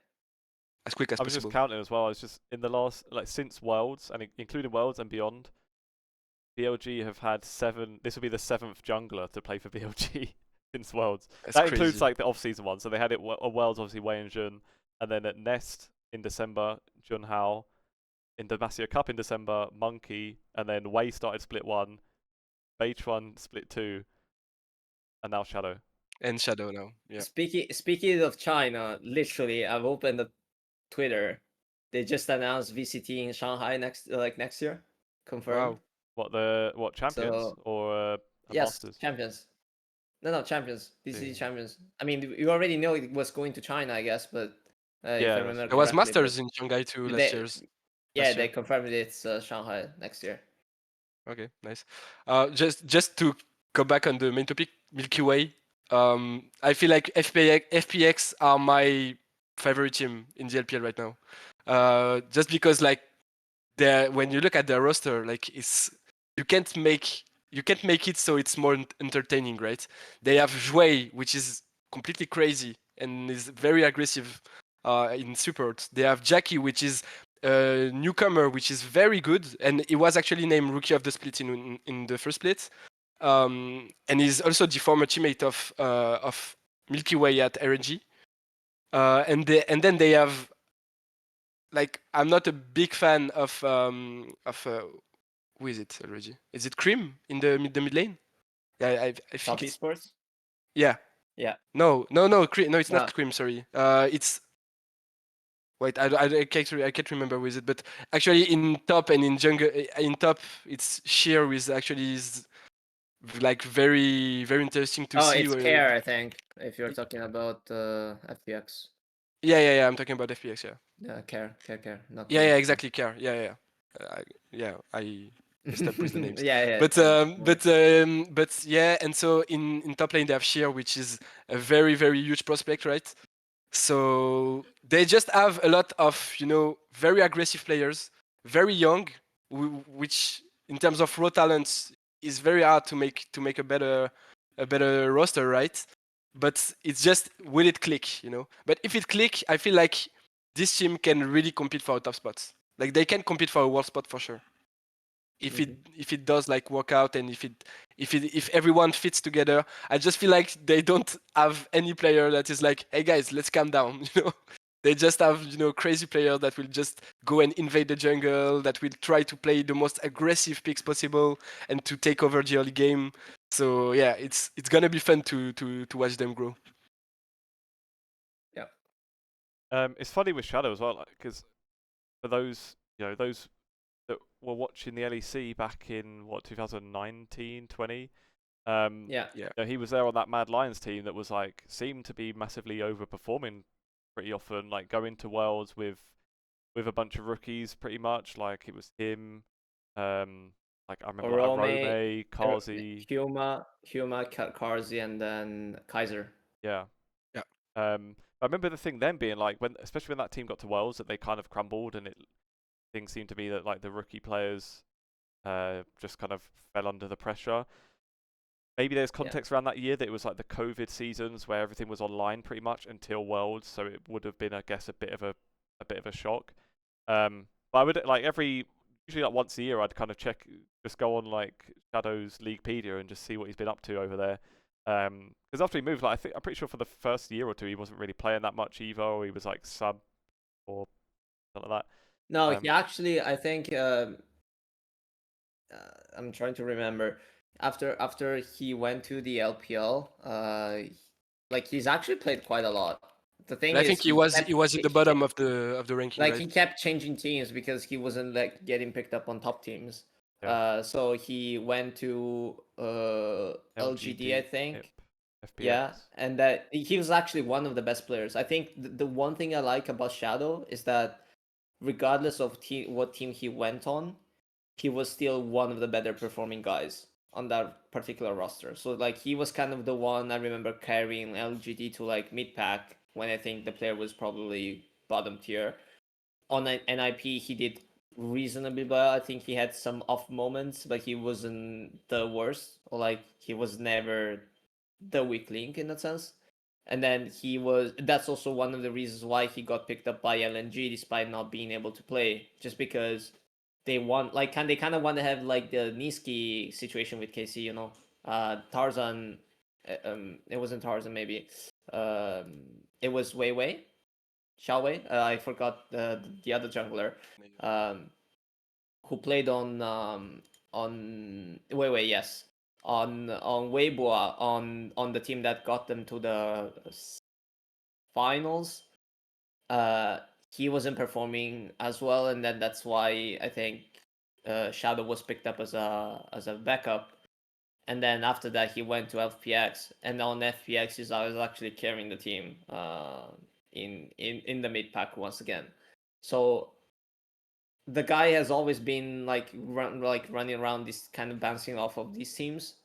As quick as I was possible. just counting as well. I was just in the last, like, since Worlds, and including Worlds and beyond, BLG have had 7. This will be the 7th jungler to play for BLG. since Worlds. That's That crazy. includes like the off-season one. So they had it at Worlds, obviously Wei and Jun, and then at Nest in December, Junhao. In the Masia Cup in December, Monkey, and then Wei started split 1, Beitron split 2, and now Shadow. And Shadow now. Yeah. Speaking of China, literally, I've opened the Twitter. They just announced VCT in Shanghai next year, confirmed. Wow. What champions So or yes, Masters? champions. No, champions. VCT Yeah. champions. I mean, you already know it was going to China, I guess, but if Yeah, I that's remember true. There was correctly. Masters in Shanghai too They, last yeah, year. they confirmed it's Shanghai next year. Okay, nice. Just to go back on the main topic, Milky Way. I feel like FPX are my favorite team in the LPL right now. Just because like when you look at their roster, like you can't make it so it's more entertaining, right? They have Zhuai, which is completely crazy and is very aggressive in support. They have Jackie, which is a newcomer, which is very good, and he was actually named Rookie of the Split in the first split. And he's also the former teammate of Milky Way at RNG. And then they have, like, I'm not a big fan of who is it already? Is it Cream in the mid lane? Yeah, I think Top it's, esports. yeah. Yeah. No, Cream. No, it's No. not Cream. Sorry. It's wait. I can't remember who is it. But actually, in top and in jungle, in top, it's Sheer with actually is like very interesting to see. It's Care, I think. If you're talking about FPX. Yeah. I'm talking about FPX. Yeah. Yeah, Care. Not Yeah, Cream. exactly. Care. I messed up with the names. yeah. But yeah, and so in top lane they have Sheer, which is a very huge prospect, right? So they just have a lot of very aggressive players, very young, which in terms of raw talents is very hard to make a better roster, right? But it's just, will it click, But if it click, I feel like this team can really compete for a top spot. Like they can compete for a world spot for sure. If it does like work out, and if everyone fits together, I just feel like they don't have any player that is like, hey guys, let's calm down. They just have crazy players that will just go and invade the jungle, that will try to play the most aggressive picks possible and to take over the early game. So yeah, it's gonna be fun to watch them grow. Yeah. It's funny with Shadow as well, because for those those that were watching the LEC back in 2019, 20. Yeah. He was there on that Mad Lions team that was like seemed to be massively overperforming pretty often, like going to Worlds with a bunch of rookies pretty much. Like it was him, like I remember like Arome, Kazi, Huma, Karzi, and then Kaiser. Yeah. Yeah. I remember the thing then being like especially when that team got to Worlds, that they kind of crumbled, and things seemed to be that like the rookie players just kind of fell under the pressure. Maybe there's context around that year that it was like the COVID seasons where everything was online pretty much until Worlds, so it would have been, I guess, a bit of a shock. But I would usually like once a year I'd kind of just go on like Shadow's Leaguepedia and just see what he's been up to over there. Because after he moved, like I'm pretty sure for the first year or two he wasn't really playing that much either, or he was like sub or something like that. No, he actually, I think, I'm trying to remember. After he went to the LPL, like he's actually played quite a lot. The thing I is, think he was in the bottom of the ranking. Like right? he kept changing teams because he wasn't like getting picked up on top teams. Yeah. So he went to LGD, I think. FPX. Yeah, and that he was actually one of the best players. I think the one thing I like about Shadow is that regardless of what team he went on, he was still one of the better performing guys on that particular roster. So like he was kind of the one I remember carrying LGD to like mid pack when I think the player was probably bottom tier. On an NIP he did reasonably well. I think he had some off moments, but he wasn't the worst, or like he was never the weak link in that sense. And then that's also one of the reasons why he got picked up by LNG despite not being able to play, just because they want they kind of want to have like the Niski situation with KC, Tarzan it wasn't Tarzan maybe. It was Wei Wei, Xiao Wei. I forgot the other jungler. Who played on Wei Wei, yes, on Weibo, on the team that got them to the finals. He wasn't performing as well, and then that's why I think Shadow was picked up as a backup. And then after that, he went to FPX, and on FPX, he was actually carrying the team in the mid pack once again. So the guy has always been running around this kind of bouncing off of these teams,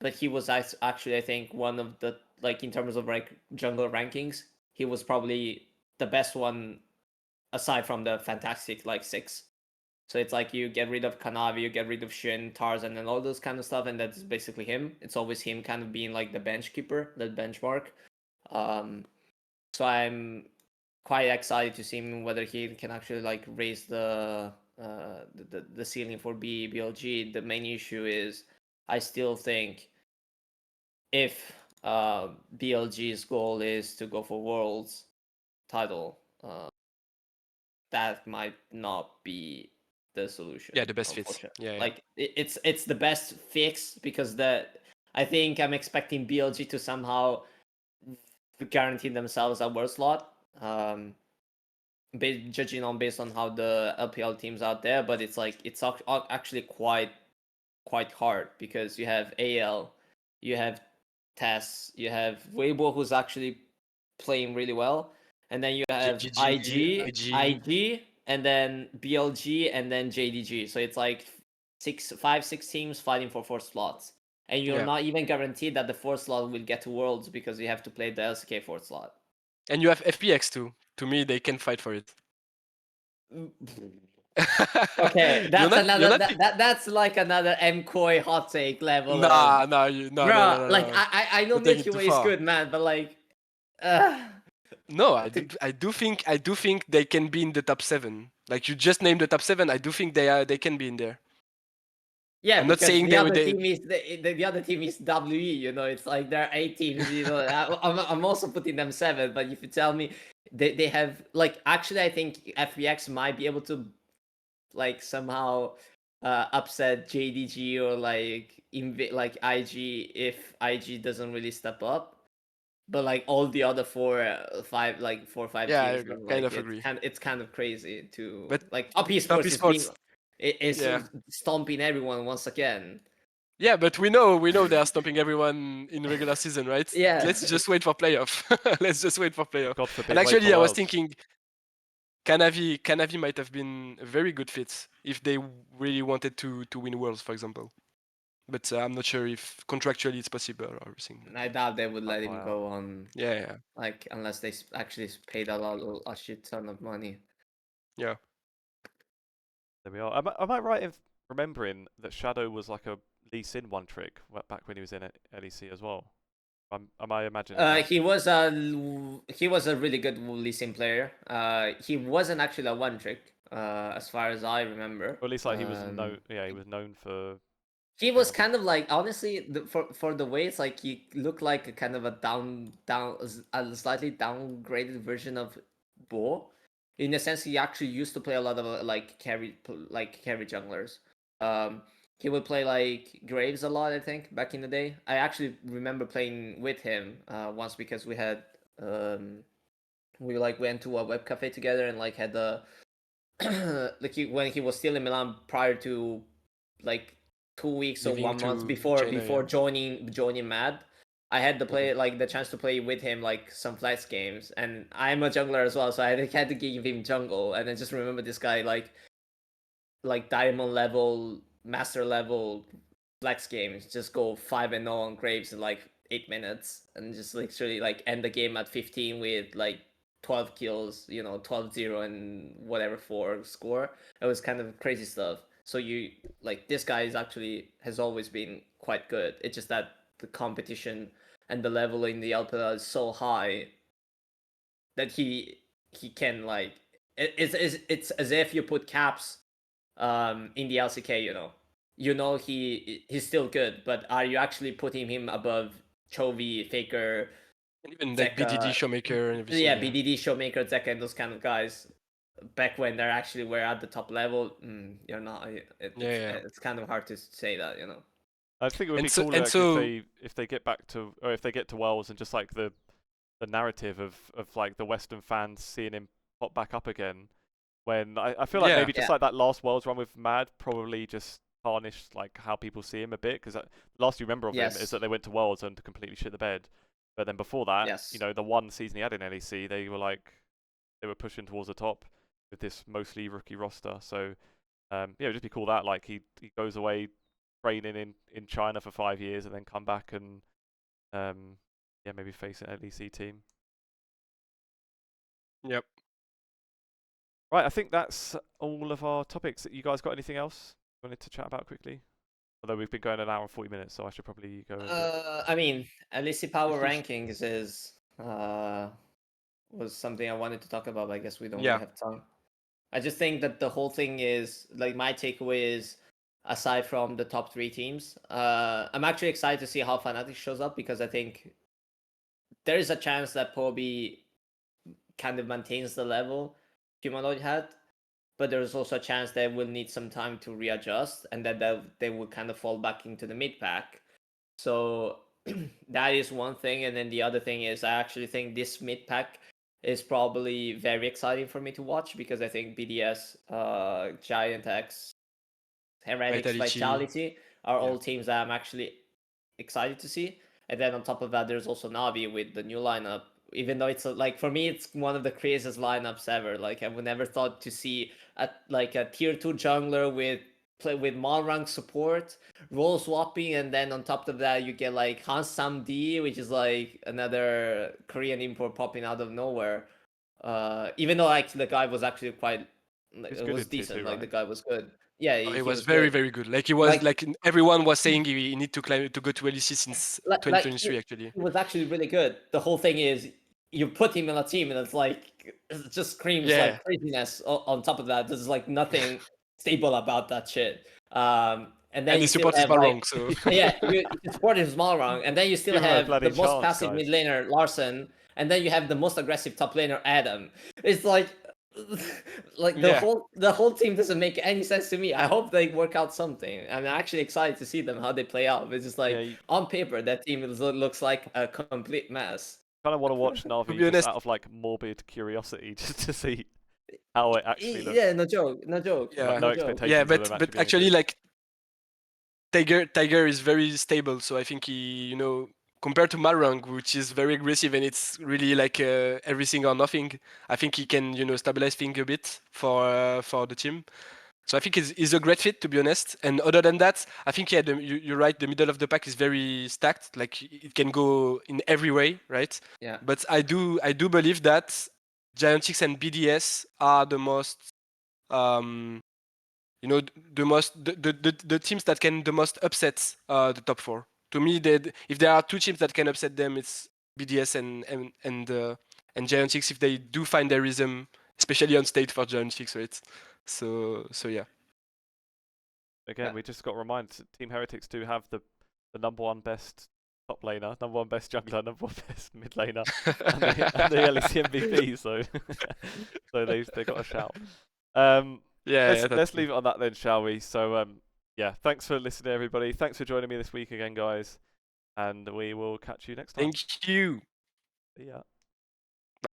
but he was actually, I think, one of the, like, in terms of like jungle rankings, he was probably the best one aside from the fantastic like 6. So it's like you get rid of Kanavi, you get rid of Shin, Tarzan, and all those kind of stuff, and that's basically him. It's always him kind of being like the bench keeper, the benchmark. So I'm quite excited to see him, whether he can actually like raise the ceiling for BLG. The main issue is I still think if BLG's goal is to go for Worlds title, that might not be the solution. Yeah, the best fit. Yeah, yeah. Like it's the best fix, because I think I'm expecting BLG to somehow guarantee themselves a world slot. Judging on based on how the LPL teams out there, but it's like it's actually quite hard, because you have AL, you have Tess, you have Weibo, who's actually playing really well, and then you have GG, IG, and then BLG, and then JDG. So it's like 5-6 teams fighting for 4 slots, and you're not even guaranteed that the 4th slot will get to Worlds, because you have to play the LCK 4th slot. And you have FPX too. To me, they can fight for it. Okay, that's like another MKOI hot take level. No. Like I know Milky Way is good, man, but like, no, I do think they can be in the top 7. Like you just named the top 7. I do think they can be in there. Yeah, I'm not saying the other team is the other team is WE. You know, it's like there are 8 teams. You know, I'm also putting them 7. But if you tell me they have, like, actually, I think FBX might be able to like somehow upset JDG or like IG if IG doesn't really step up. But like all the other 4 or 5 teams, I bro, kind like of agree. it's kind of crazy to, but like, top esports is stomping everyone once again. Yeah, but we know they are stomping everyone in regular season, right? Yeah. Let's just wait for playoff. Let's just wait for playoff. God forbid. And actually, I was Worlds. thinking Kanavi might have been a very good fit if they really wanted to win Worlds, for example. But I'm not sure if contractually it's possible or everything. I doubt they would let him go on. Yeah. Like, unless they actually paid a shit ton of money. Yeah. There we are. Am I right in remembering that Shadow was like a Lee Sin one trick back when he was in LEC as well? Am I imagining that? He was a really good Lee Sin player. He wasn't actually a one trick, as far as I remember. Or at least like he was known. Yeah, he was known for. He was kind of like, honestly, for the way it's like, he looked like a kind of a slightly downgraded version of Bo, in the sense he actually used to play a lot of like carry junglers. He would play like Graves a lot, I think, back in the day. I actually remember playing with him once, because we had we like went to a web cafe together and like had the like when he was still in Milan, prior to like 2 weeks or 1 month before China, joining Mad. I had to play like the chance to play with him like some flex games, and I'm a jungler as well, so I had to give him jungle. And I just remember this guy like diamond level, master level flex games just go 5-0 on Graves in like 8 minutes, and just literally like end the game at 15 with like 12 kills, 12-0 and whatever 4 score. It was kind of crazy stuff. So you like, this guy has always been quite good. It's just that the competition and the level in the LPL is so high that he can, like, it's as if you put Caps in the LCK, he's still good, but are you actually putting him above Chovy, Faker, And even like Zeka, BDD, Showmaker, and everything. yeah, BDD, Showmaker, Zeka, and those kind of guys. Back when they actually were at the top level, you're not. It's kind of hard to say that, you know. I just think it would And be so- cool and like, so- if they get back to, or if they get to Worlds and just like the narrative of like the Western fans seeing him pop back up again. When I feel like Yeah. maybe just like that last Worlds run with Mad probably just tarnished like how people see him a bit, because last you remember of him is that they went to Worlds and completely shit the bed. But then before that, you know, the one season he had in LEC, they were pushing towards the top with this mostly rookie roster. So yeah, it'd just be cool that like he goes away training in China for 5 years and then come back and yeah, maybe face an LEC team. Yep. Right, I think that's all of our topics. You guys got anything else you wanted to chat about quickly? Although we've been going an hour and 40 minutes, so I should probably go. I mean, LEC Power Rankings was something I wanted to talk about, but I guess we don't really have time. I just think that the whole thing is, like, my takeaway is, aside from the top 3 teams, I'm actually excited to see how Fnatic shows up, because I think there is a chance that Poby kind of maintains the level Humanoid had, but there's also a chance they will need some time to readjust, and that they will kind of fall back into the mid pack. So that is one thing, and then the other thing is I actually think this mid pack is probably very exciting for me to watch, because I think BDS, Giant X, Heretics, Vitality are all teams that I'm actually excited to see. And then on top of that, there's also Navi with the new lineup. Even though it's like, for me, it's one of the craziest lineups ever. Like, I would never thought to see a tier 2 jungler with Malrang support, role swapping, and then on top of that you get like Hans Sam D, which is like another Korean import popping out of nowhere. Even though actually the guy was actually quite, it was decent. Like, the guy was good. Yeah, he was very, very good. Like, he was like everyone was saying he need to go to LEC since 2023. Actually, he was actually really good. The whole thing is, you put him in a team and it's like, it just screams like craziness. On top of that, there's like nothing stable about that shit. And then you support his Malrang, so yeah, you support his Malrang, and then you still have the most passive mid laner Larson, and then you have the most aggressive top laner Adam. It's like the whole team doesn't make any sense to me. I hope they work out something. I'm actually excited to see them, how they play out. It's just like, on paper, that team looks like a complete mess. Kind of want to watch Navi just out of like morbid curiosity, just to see how it actually looks. Yeah, no joke. Yeah, no expectations. Yeah, but actually, like, Tiger is very stable, so I think he, you know, compared to Malrang, which is very aggressive and it's really like everything or nothing, I think he can, you know, stabilize things a bit for the team. So I think he's a great fit, to be honest. And other than that, I think you're right. The middle of the pack is very stacked. Like, it can go in every way, right? Yeah. But I do believe that Giantix and BDS are the most, you know, the teams that can the most upset the top 4. To me, if there are 2 teams that can upset them, it's BDS and Giantix, if they do find their rhythm, especially on stage for Giantix, right? So yeah. Again, we just got reminded, Team Heretics do have the number 1 best top laner, number 1 best jungler, number 1 best mid laner, and the LEC MVP. So so they got a shout. Let's leave it on that then, shall we? So yeah, thanks for listening, everybody. Thanks for joining me this week again, guys, and we will catch you next time. Thank you. See ya.